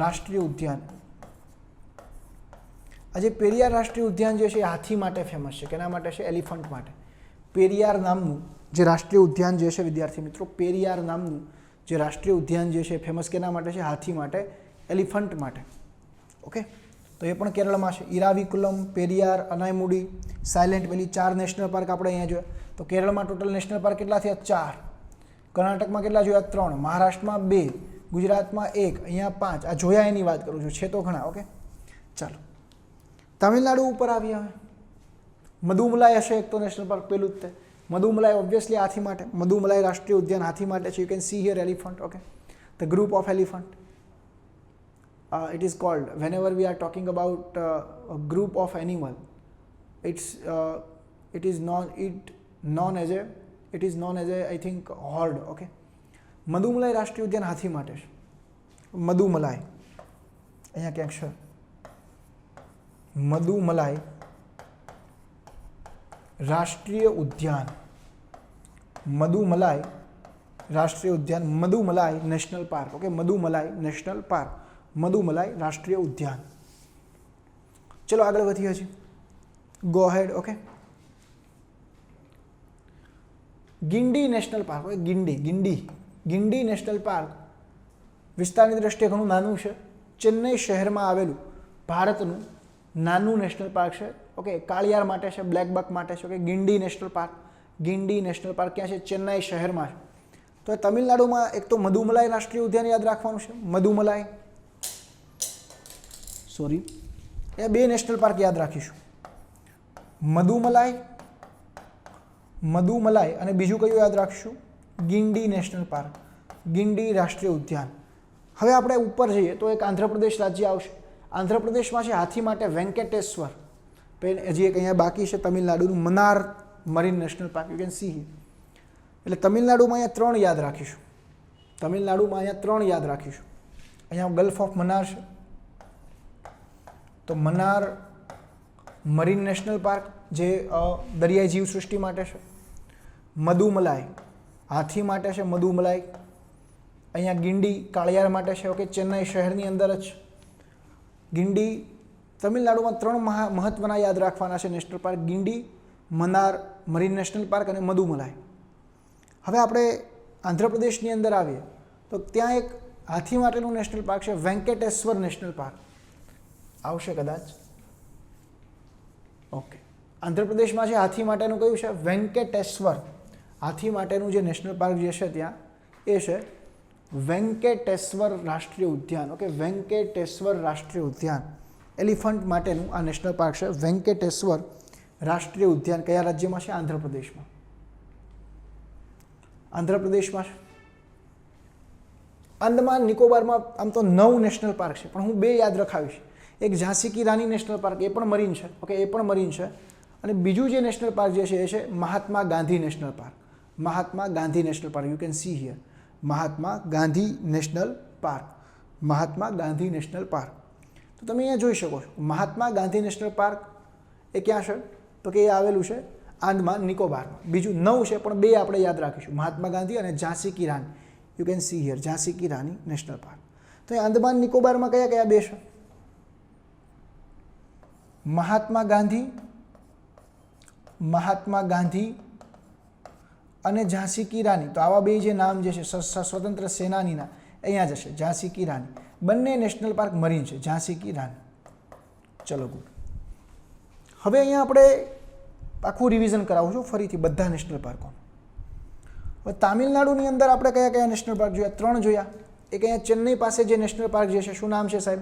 રાષ્ટ્રીય ઉદ્યાન. આજે પેરિયાર રાષ્ટ્રીય ઉદ્યાન જે છે એ હાથી માટે ફેમસ છે. કેના માટે છે? એલિફન્ટ માટે. પેરિયાર નામનું જે રાષ્ટ્રીય ઉદ્યાન જે છે વિદ્યાર્થી મિત્રો, પેરિયાર નામનું જે રાષ્ટ્રીય ઉદ્યાન જે છે ફેમસ કેના માટે છે? હાથી માટે, એલિફન્ટ માટે. ઓકે, તો એ પણ કેરળમાં છે. ઇરાવિકુલમ, પેરિયાર, અનાઈમુડી, સાયલેન્ટ વેલી, 4 નેશનલ પાર્ક આપણે અહીંયા જોયા. તો કેરળમાં ટોટલ નેશનલ પાર્ક કેટલા થયા? 4. કર્ણાટકમાં કેટલા જોયા? 3. મહારાષ્ટ્રમાં 2. ગુજરાતમાં 1. અહીંયા 5. આ જોયા એની વાત કરું છું, છે તો ઘણા. ઓકે, ચાલો તમિલનાડુ ઉપર આવ્યા. મધુમલાઈ હશે એક તો નેશનલ પાર્ક, પેલું જ તે. મધુમલાઈ ઓબ્વિયસલી હાથી માટે. મધુમલાઈ રાષ્ટ્રીય ઉદ્યાન હાથી માટે છે. You can see here elephant. Okay, the group of elephant. It is called, whenever we are talking about a group of animal, it is known as a I think horde. Okay, મધુમલાઈ રાષ્ટ્રીય ઉદ્યાન હાથી માટે છે. મધુમલાઈ અહીંયા ક્યાંક છે. મધુમલાઈ રાષ્ટ્રીય ઉદ્યાન, મધુમલાઈ રાષ્ટ્રીય ઉદ્યાન, Mudumalai national park. Okay, Mudumalai national park, Mudumalai રાષ્ટ્રીય ઉદ્યાન. ચલો આગળ વધીએ છીએ. Go head. Okay, Guindy national park. Okay, Guindy national park વિસ્તારની દ્રષ્ટિએ ઘણું નાનું છે. ચેન્નઈ શહેરમાં આવેલું ભારતનું નાનું નેશનલ પાર્ક છે. ઓકે, કાળિયાર માટે છે, બ્લેક બક માટે છે. Okay, Guindy national park. Guindy national park ક્યાં છે? ચેન્નઈ શહેરમાં છે. તો એ તમિલનાડુમાં એક તો મધુમલાઈ રાષ્ટ્રીય ઉદ્યાન યાદ રાખવાનું છે. મધુમલાઈ સોરી, એ 2 નેશનલ પાર્ક યાદ રાખીશું. મધુમલાઈ અને બીજું કયું યાદ રાખીશું? ગિંડી નેશનલ પાર્ક, ગિંડી રાષ્ટ્રીય ઉદ્યાન. હવે આપણે ઉપર જઈએ તો એક આંધ્રપ્રદેશ રાજ્ય આવશે. આંધ્રપ્રદેશમાં છે હાથી માટે વેંકટેશ્વર. હજી એક અહીંયા બાકી છે તમિલનાડુનું Mannar marine national park. You can see. એટલે તમિલનાડુમાં અહીંયા 3 યાદ રાખીશું. તમિલનાડુમાં અહીંયા 3 યાદ રાખીશું. અહીંયા ગલ્ફ ઓફ મનાર છે, તો મનાર મરીન નેશનલ પાર્ક જે દરિયાઈ જીવસૃષ્ટિ માટે છે. મધુમલાઈ હાથી માટે છે, મધુમલાઈ. અહીંયા ગિંડી કાળિયાર માટે છે. ઓકે, ચેન્નઈ શહેરની અંદર જ ગિંડી. તમિલનાડુમાં 3 મહત્વના યાદ રાખવાના છે national park: Guindy, Mannar marine national park અને મધુમલાઈ. હવે આપણે આંધ્રપ્રદેશની અંદર આવીએ તો ત્યાં એક હાથી માટેનું નેશનલ પાર્ક છે, વેંકટેશ્વર નેશનલ પાર્ક. આવશે કદાચ. ઓકે, આંધ્રપ્રદેશમાં છે હાથી માટેનું કયું છે? વેંકટેશ્વર. હાથી માટેનું જે નેશનલ પાર્ક જે છે ત્યાં એ છે વેંકટેશ્વર રાષ્ટ્રીય ઉદ્યાન. ઓકે, વેંકટેશ્વર રાષ્ટ્રીય ઉદ્યાન. એલિફન્ટ માટેનું આ નેશનલ પાર્ક છે, વેંકટેશ્વર રાષ્ટ્રીય ઉદ્યાન. કયા રાજ્યમાં છે? આંધ્રપ્રદેશમાં. આંધ્રપ્રદેશમાં છે. અંદમાન નિકોબારમાં આમ તો 9 નેશનલ પાર્ક છે, પણ હું 2 યાદ રખાવીશ. એક ઝાંસી કી રાની નેશનલ પાર્ક, એ પણ મરીન છે. ઓકે, એ પણ મરીન છે. અને બીજું જે નેશનલ પાર્ક જે છે એ છે Mahatma Gandhi national park. Mahatma Gandhi national park, you can see here, Mahatma Gandhi national park, Mahatma Gandhi national park. તો તમે અહીંયા જોઈ શકો છો મહાત્મા ગાંધી નેશનલ પાર્ક એ ક્યાં છે, તો કે એ આવેલું છે આંદમાન નિકોબારમાં. બીજું 9 છે પણ 2 આપણે યાદ રાખીશું, મહાત્મા ગાંધી અને Jhansi ki Rani. You can see here Jhansi ki Rani national park. તો એ આંદમાન નિકોબારમાં કયા કયા 2 છે? મહાત્મા ગાંધી અને ઝાંસી કી રાની. તો આવા 2 જે નામ જે છે સ્વતંત્ર સેનાનીના અહીંયા જશે, ઝાંસી કી રાની. બંને નેશનલ પાર્ક મરીન છે, ઝાંસી કી રાની. ચલો ગુડ. હવે અહીંયા આપણે આખું રિવિઝન કરાવું છું ફરીથી બધા નેશનલ પાર્કો. હવે તામિલનાડુની અંદર આપણે કયા કયા નેશનલ પાર્ક જોયા? 3 જોયા. એક અહીંયા ચેન્નઈ પાસે જે નેશનલ પાર્ક જે છે શું નામ છે સાહેબ?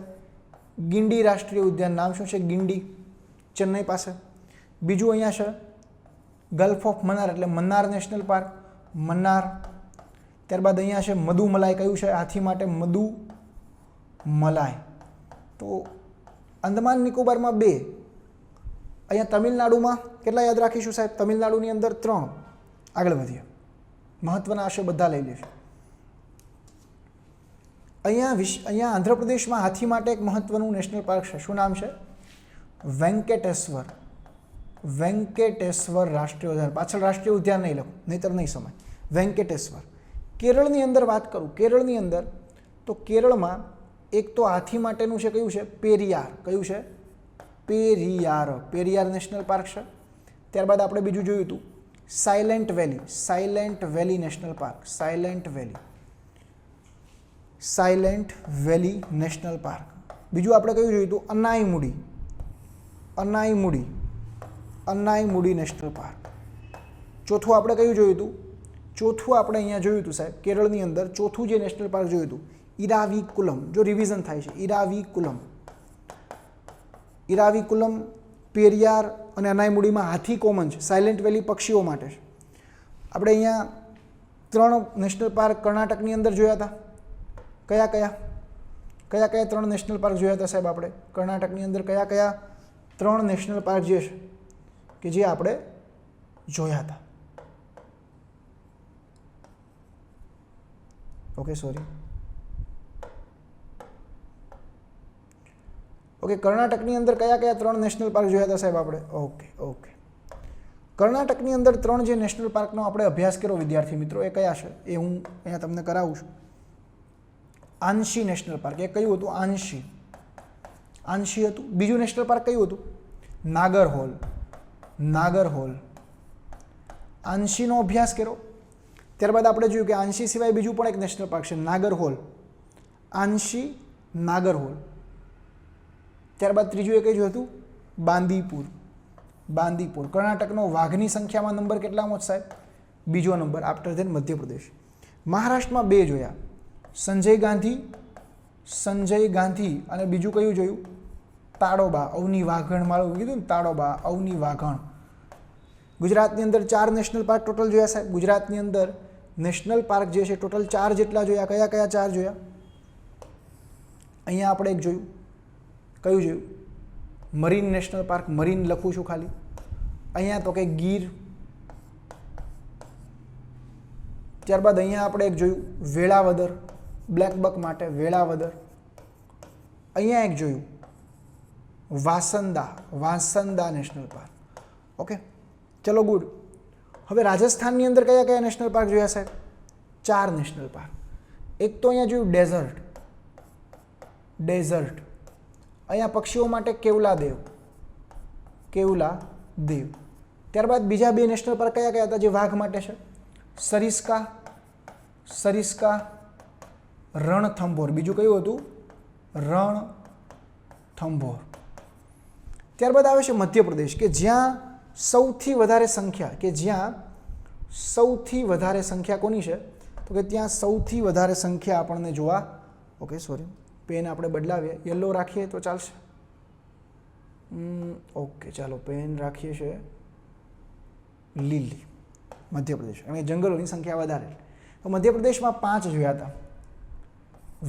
ગિંડી રાષ્ટ્રીય ઉદ્યાન. નામ શું છે? ગિંડી, ચેન્નઈ પાસે. બીજું અહીંયા છે ગલ્ફ ઓફ મન્નાર એટલે મન્નાર નેશનલ પાર્ક, મન્નાર. ત્યારબાદ અહીંયા છે મધુમલાઈ. કયું છે? હાથી માટે મધુમલાઈ. તો અંદમાન નિકોબારમાં 2. અહીંયા તમિલનાડુમાં કેટલા યાદ રાખીશું સાહેબ? તમિલનાડુની અંદર 3. આગળ વધીએ, મહત્વના હશે બધા લઈ લેશું. અહીંયા આંધ્રપ્રદેશમાં હાથી માટે એક મહત્વનું નેશનલ પાર્ક છે. શું નામ છે? વેંકટેશ્વર. વેંકટેશ્વર રાષ્ટ્રીય ઉદ્યાન. પાછળ રાષ્ટ્રીય ઉદ્યાન નહીં લખો, નહીતર નહીં સમય. વેંકટેશ્વર. કેરળની અંદર વાત કરું, કેરળની અંદર તો કેરળમાં એક તો હાથી માટેનું છે, કયું છે? પેરિયાર. કયું છે? પેરિયાર. પેરિયાર નેશનલ પાર્ક છે. ત્યારબાદ આપણે બીજું જોયું હતું સાયલેન્ટ વેલી. સાયલેન્ટ વેલી નેશનલ પાર્ક. સાયલેન્ટ વેલી. સાયલેન્ટ વેલી નેશનલ પાર્ક. બીજું આપણે કયું જોયું હતું? અનાઈમુડી. અનાઈમુડી. અનાઈમુડી નેશનલ પાર્ક. ચોથું આપણે કયું જોયું હતું? ચોથું આપણે અહીંયા જોયું હતું સાહેબ કેરળની અંદર ચોથું જે નેશનલ પાર્ક જોયું હતું ઇરાવિકુલમ. જો રિવિઝન થાય છે, ઇરાવિકુલમ. ઇરાવિકુલમ, પેરિયાર અને અનાઈમુડીમાં હાથી કોમન છે. સાયલેન્ટ વેલી પક્ષીઓ માટે છે. આપણે અહીંયા 3 નેશનલ પાર્ક કર્ણાટકની અંદર જોયા હતા. કયા કયા 3 નેશનલ પાર્ક જોયા હતા સાહેબ આપણે કર્ણાટકની અંદર? કયા 3 નેશનલ પાર્ક જે છે કે જે આપણે જોયા હતા? Okay, sorry. ઓકે, કર્ણાટકની અંદર કયા 3 નેશનલ પાર્ક જોયા હતા સાહેબ આપણે? ઓકે. કર્ણાટકની અંદર 3 જે નેશનલ પાર્કનો આપણે અભ્યાસ કર્યો વિદ્યાર્થી મિત્રો, એ કયા છે એ હું અહીંયા તમને કરાવું છું. આંશી નેશનલ પાર્ક. એ કયું હતું? આંશી હતું. બીજું નેશનલ પાર્ક કયું હતું? નાગરહોલ. નાગરહોલ. આંશીનો અભ્યાસ કર્યો. ત્યારબાદ આપણે જોયું કે આંશી સિવાય બીજું પણ એક નેશનલ પાર્ક છે, નાગરહોલ. આંશી, નાગરહોલ. ત્યારબાદ ત્રીજું એક જ હતું બાંદીપુર. બાંદીપુર. કર્ણાટકનો વાઘની સંખ્યામાં નંબર કેટલામો છે સાહેબ? બીજો નંબર, આફ્ટર ધેન મધ્યપ્રદેશ. મહારાષ્ટ્રમાં 2 જોયા, સંજય ગાંધી અને બીજું કયું જોયું? તાડોબા. અવની વાઘણ માળું કીધું ને, તાડોબા, અવની વાઘણ. ગુજરાતની અંદર 4 નેશનલ પાર્ક ટોટલ જોયા સાહેબ. ગુજરાતની અંદર નેશનલ પાર્ક જે છે ટોટલ 4 જેટલા જોયા. કયા 4 જોયા? અહીંયા આપણે એક જોયું. કયું જોયું? Marine national park. મરીન લખું છું ખાલી. અહીંયા તો કે ગીર. ત્યારબાદ અહીંયા આપણે એક જોયું વેળાવદર, બ્લેક બક માટે વેળાવદર. અહીંયા એક જોયું વાંસદા નેશનલ પાર્ક. ઓકે, ચલો ગુડ. હવે રાજસ્થાનની અંદર કયા નેશનલ પાર્ક જોયા સાહેબ? 4 નેશનલ પાર્ક. એક તો અહીંયા જોયું ડેઝર્ટ. અહીંયા પક્ષીઓ માટે કેવલાદેવ. ત્યારબાદ બીજા 2 નેશનલ પાર્ક કયા હતા જે વાઘ માટે છે? સરિસ્કા, રણથંભોર. બીજું કયું હતું? રણથંભોર. ત્યારબાદ આવે છે મધ્યપ્રદેશ કે જ્યાં સૌથી વધારે સંખ્યા કોની છે? તો કે ત્યાં સૌથી વધારે સંખ્યા આપણને જોવા. ઓકે, સોરી, પેન આપણે બદલાવીએ, યલો રાખીએ તો ચાલશે. ઓકે, ચાલો પેન રાખીએ છે લીલી. મધ્યપ્રદેશ અને જંગલોની સંખ્યા વધારે. તો મધ્યપ્રદેશમાં 5 જોયા હતા.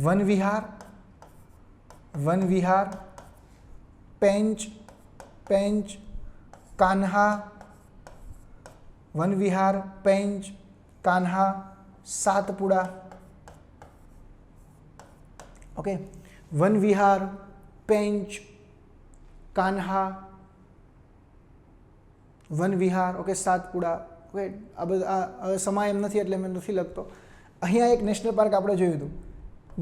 વન વિહાર, પેંચ, કાન્હા, વન વિહાર, પેંચ, કાન્હા, સાતપુડા. ઓકે, વન વિહાર, પેંચ, કાન્હા, વન વિહાર, ઓકે, સાતપુડા. ઓકે, આ બધા હવે સમય એમ નથી એટલે મેં નથી લખતો. અહીંયા એક નેશનલ પાર્ક આપણે જોયું હતું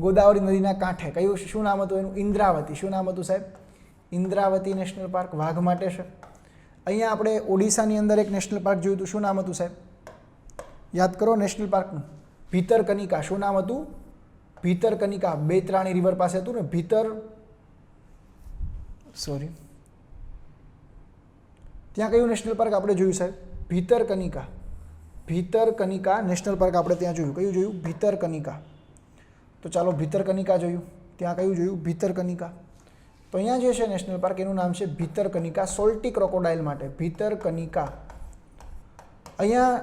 ગોદાવરી નદીના કાંઠે. કયું, શું નામ હતું એનું? ઇન્દ્રાવતી. શું નામ હતું સાહેબ? ઇન્દ્રાવતી નેશનલ પાર્ક, વાઘ માટે છે. અહીંયા આપણે ઓડિશાની અંદર એક નેશનલ પાર્ક જોયું હતું. શું નામ હતું સાહેબ? યાદ કરો નેશનલ પાર્કનું. ભીતરકનિકા. શું નામ હતું? ભીતરકનિકા. બેતરાણી રિવર પાસે હતું ને ત્યાં કયું નેશનલ પાર્ક આપણે જોયું સાહેબ? ભીતરકનિકા. ભીતરકનિકા નેશનલ પાર્ક આપણે ત્યાં જોયું. કયું જોયું? ભીતરકનિકા. તો ચાલો ભીતરકનિકા જોયું. ત્યાં કયું જોયું? ભીતરકનિકા. તો અહીંયા જે છે નેશનલ પાર્ક એનું નામ છે ભીતરકનિકા, સોલ્ટી ક્રોકોડાઇલ માટે. ભીતરકનિકા. અહીંયા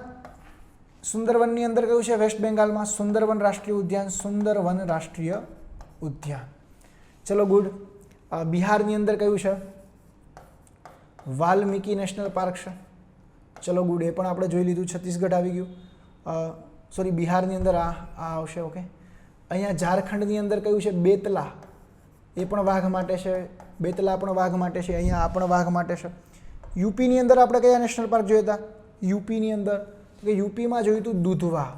સુંદરવનની અંદર કયું છે? વેસ્ટ બેંગાલમાં સુંદરવન રાષ્ટ્રીય ઉદ્યાન. સુંદરવન રાષ્ટ્રીય ઉદ્યાન. ચલો ગુડ. બિહારની અંદર કયું છે? વાલ્મીકી નેશનલ પાર્ક છે. ચલો ગુડ, એ પણ આપણે જોઈ લીધું. છત્તીસગઢ આવી ગયું. સોરી, બિહારની અંદર આ આવશે. ઓકે, અહીંયા ઝારખંડની અંદર કયું છે? બેતલા. એ પણ વાઘ માટે છે. બેતલા પણ વાઘ માટે છે. અહીંયા આ પણ વાઘ માટે છે. યુપીની અંદર આપણે કયા નેશનલ પાર્ક જોયા હતા? યુપીની અંદર કે યુપીમાં જોયું હતું દુધવા.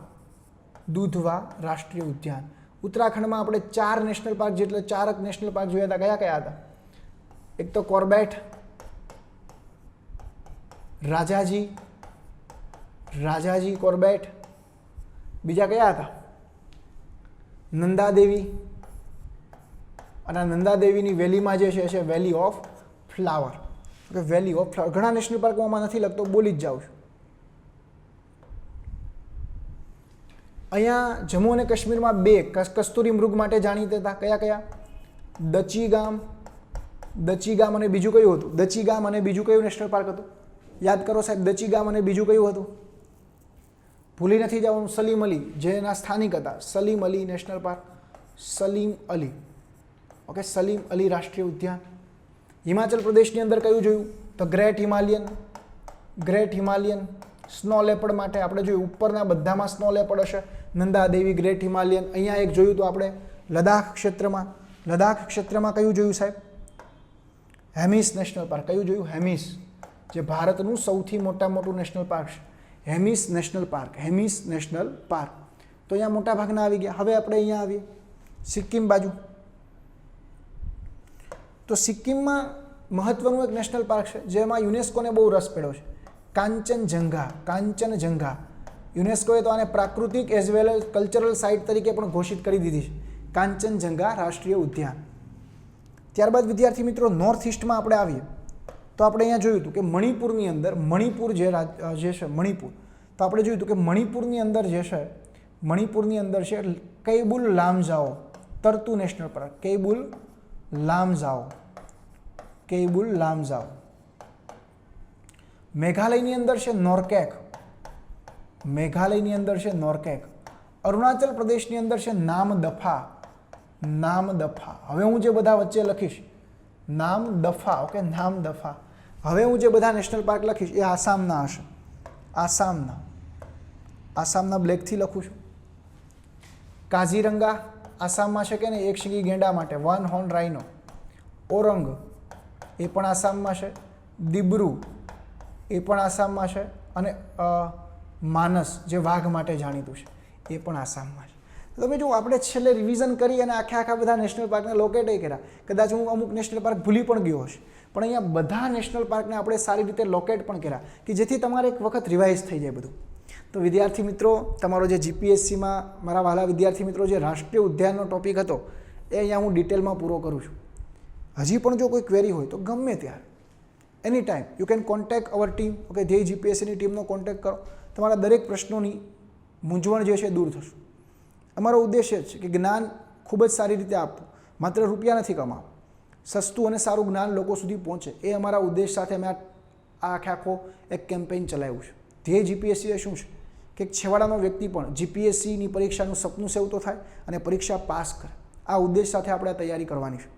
દુધવા રાષ્ટ્રીય ઉદ્યાન. ઉત્તરાખંડમાં આપણે 4 નેશનલ પાર્ક જેટલે 4 નેશનલ પાર્ક જોયા હતા. કયા કયા હતા? એક તો કોર્બેટ, રાજાજી કોર્બેટ. બીજા કયા હતા? નંદાદેવી. અને નંદાદેવીની વેલીમાં જે છે valley of flower. Okay, valley of flower. ઘણા નેશનલ પાર્કમાં નથી લખતો, બોલી જ જાઉં છું. અહીંયા જમ્મુ અને કાશ્મીરમાં 2 કસ્તુરી મૃગ માટે જાણીતા હતા. કયા કયા? દચીગામ અને બીજું કયું હતું? દચીગામ અને બીજું કયું નેશનલ પાર્ક હતું? યાદ કરો સાહેબ. દચીગામ અને બીજું કયું હતું? ભૂલી નથી જવાનું. સલીમ અલી, જેના સ્થાનિક હતા. Salim Ali national park. Salim Ali. Okay, Salim Ali રાષ્ટ્રીય ઉદ્યાન. હિમાચલ પ્રદેશની અંદર કયું જોયું? તો ગ્રેટ હિમાલયન સ્નો લેપર્ડ માટે આપણે જોયું. ઉપરના બધામાં સ્નો લેપર્ડ હશે. Nanda Devi, great Himalayan. અહીંયા એક જોયું હતું આપણે લદ્દાખ ક્ષેત્રમાં કયું જોયું સાહેબ? Hemis national park. કયું જોયું? હેમિસ, જે ભારતનું સૌથી મોટું નેશનલ પાર્ક છે. Hemis national park. તો અહીંયા મોટા ભાગના આવી ગયા. હવે આપણે અહીંયા આવીએ સિક્કિમ બાજુ. તો સિક્કિમમાં મહત્વનું એક નેશનલ પાર્ક છે જેમાં યુનેસ્કોને બહુ રસ પડ્યો છે. કાંચનજંઘા. યુનેસ્કોએ તો આને પ્રાકૃતિક as well as cultural site તરીકે પણ ઘોષિત કરી દીધી છે. કાંચનજંઘા રાષ્ટ્રીય ઉદ્યાન. ત્યારબાદ વિદ્યાર્થી મિત્રો નોર્થ ઇસ્ટમાં આપણે આવીએ તો આપણે અહીંયા જોયું હતું કે મણિપુરની અંદર મણિપુર જે છે મણિપુર, તો આપણે જોયું હતું કે મણિપુરની અંદર જે છે કૈબુલ લામજાઓ તરતુ નેશનલ પાર્ક. કૈબુલ લામજાઓ. મેઘાલયની અંદર છે નોરકેક. અરુણાચલ પ્રદેશની અંદર છે નામદફા. હવે હું જે બધા વચ્ચે લખીશ નામદફા. ઓકે, નામદફા. હવે હું જે બધા નેશનલ પાર્ક લખીશ એ આસામના હશે. આસામના બ્લેકથી લખું છું. કાઝીરંગા આસામમાં છે કે નહીં? એક શીંગી ગેંડા માટે. One horn રાઇનો. ઓરંગ એ પણ આસામમાં છે. દિબ્રુ એ પણ આસામમાં છે. અને માનસ જે વાઘ માટે જાણીતું છે એ પણ આસામમાં છે. તમે જો આપણે છેલ્લે રિવિઝન કરી અને આખા બધા નેશનલ પાર્કને લોકેટ કર્યા. કદાચ હું અમુક નેશનલ પાર્ક ભૂલી પણ ગયો હશે, પણ અહીંયા બધા નેશનલ પાર્કને આપણે સારી રીતે લોકેટ પણ કર્યા કે જેથી તમારે એક વખત રિવાઇઝ થઈ જાય બધું. તો વિદ્યાર્થી મિત્રો, તમારો જે જીપીએસસીમાં મારા વહાલા વિદ્યાર્થી મિત્રો જે રાષ્ટ્રીય ઉદ્યાનનો ટોપિક હતો એ અહીંયા હું ડિટેલમાં પૂરો કરું છું. હજી પણ જો કોઈ ક્વેરી હોય તો ગમે ત્યારે any time you can contact our team. Okay, ધ્યેય જીપીએસસીની ટીમનો કોન્ટેક્ટ કરો. તમારા દરેક પ્રશ્નોની મૂંઝવણ જે છે દૂર થશે. અમારો ઉદ્દેશ્ય છે કે જ્ઞાન ખૂબ જ સારી રીતે આપવું, માત્ર રૂપિયા નથી કમાવું. સસ્તું અને સારું જ્ઞાન લોકો સુધી પહોંચે એ અમારા ઉદ્દેશ સાથે અમે આખો એક કેમ્પેઇન ચલાવ્યું છે. ધ્યેય જીપીએસસી એ શું છે કે એક છેવાડાનો વ્યક્તિ પણ જીપીએસસીની પરીક્ષાનું સપનું સેવતો થાય અને પરીક્ષા પાસ કરે. આ ઉદ્દેશ સાથે આપણે તૈયારી કરવાની છે.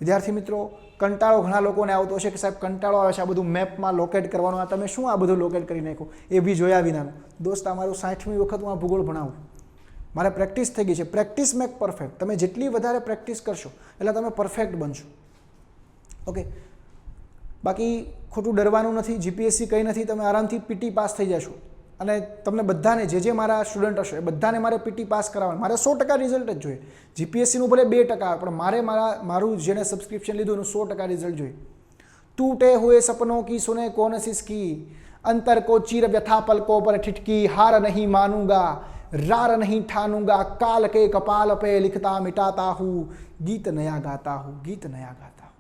વિદ્યાર્થી મિત્રો, કંટાળો ઘણા લોકોને આવતો હશે કે સાહેબ કંટાળો આવે છે આ બધું મેપમાં લોકેટ કરવાનું, આ તમે શું આ બધું લોકેટ કરી નાખ્યું એ બી જોયા વિનાનું. દોસ્ત, અમારું 60મી વખત હું આ ભૂગોળ ભણાવું, મારે પ્રેક્ટિસ થઈ ગઈ છે. Practice make perfect. તમે જેટલી વધારે પ્રેક્ટિસ કરશો એટલે તમે પરફેક્ટ બનશો. ઓકે, બાકી ખોટું ડરવાનું નથી. જીપીએસસી કંઈ નથી, તમે આરામથી પીટી પાસ થઈ જશો. અને તમને બધાને જે મારા સ્ટુડન્ટ હશે એ બધાને મારે પીટી પાસ કરાવવાનું. મારે 100% રિઝલ્ટ જ જોઈએ. જીપીએસસીનું ભલે 2% આવે, પણ મારું જેને સબસ્ક્રિપ્શન લીધું એનું 100% રિઝલ્ટ જોઈએ. टूटे हुए सपनों की सुने कौन सिसकी, अंतर को चीर व्यथा पलकों पर ठिठकी, हार नहीं मानूंगा रार नहीं ठानूंगा, काल के कपाल पे लिखता मिटाता हूँ, गीत नया गाता हूँ, गीत नया गाता हूँ,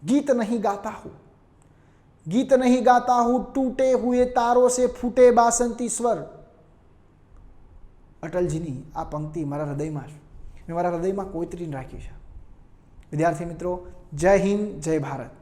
गीत नहीं गाता हूँ, गीत नहीं गाता हूँ, टूटे हुए तारों से फूटे बासंती स्वर. અટલજીની આ પંક્તિ મારા હૃદયમાં છે, મેં મારા હૃદયમાં કોતરીને રાખી છે. વિદ્યાર્થી મિત્રો, જય હિન્દ, જય ભારત.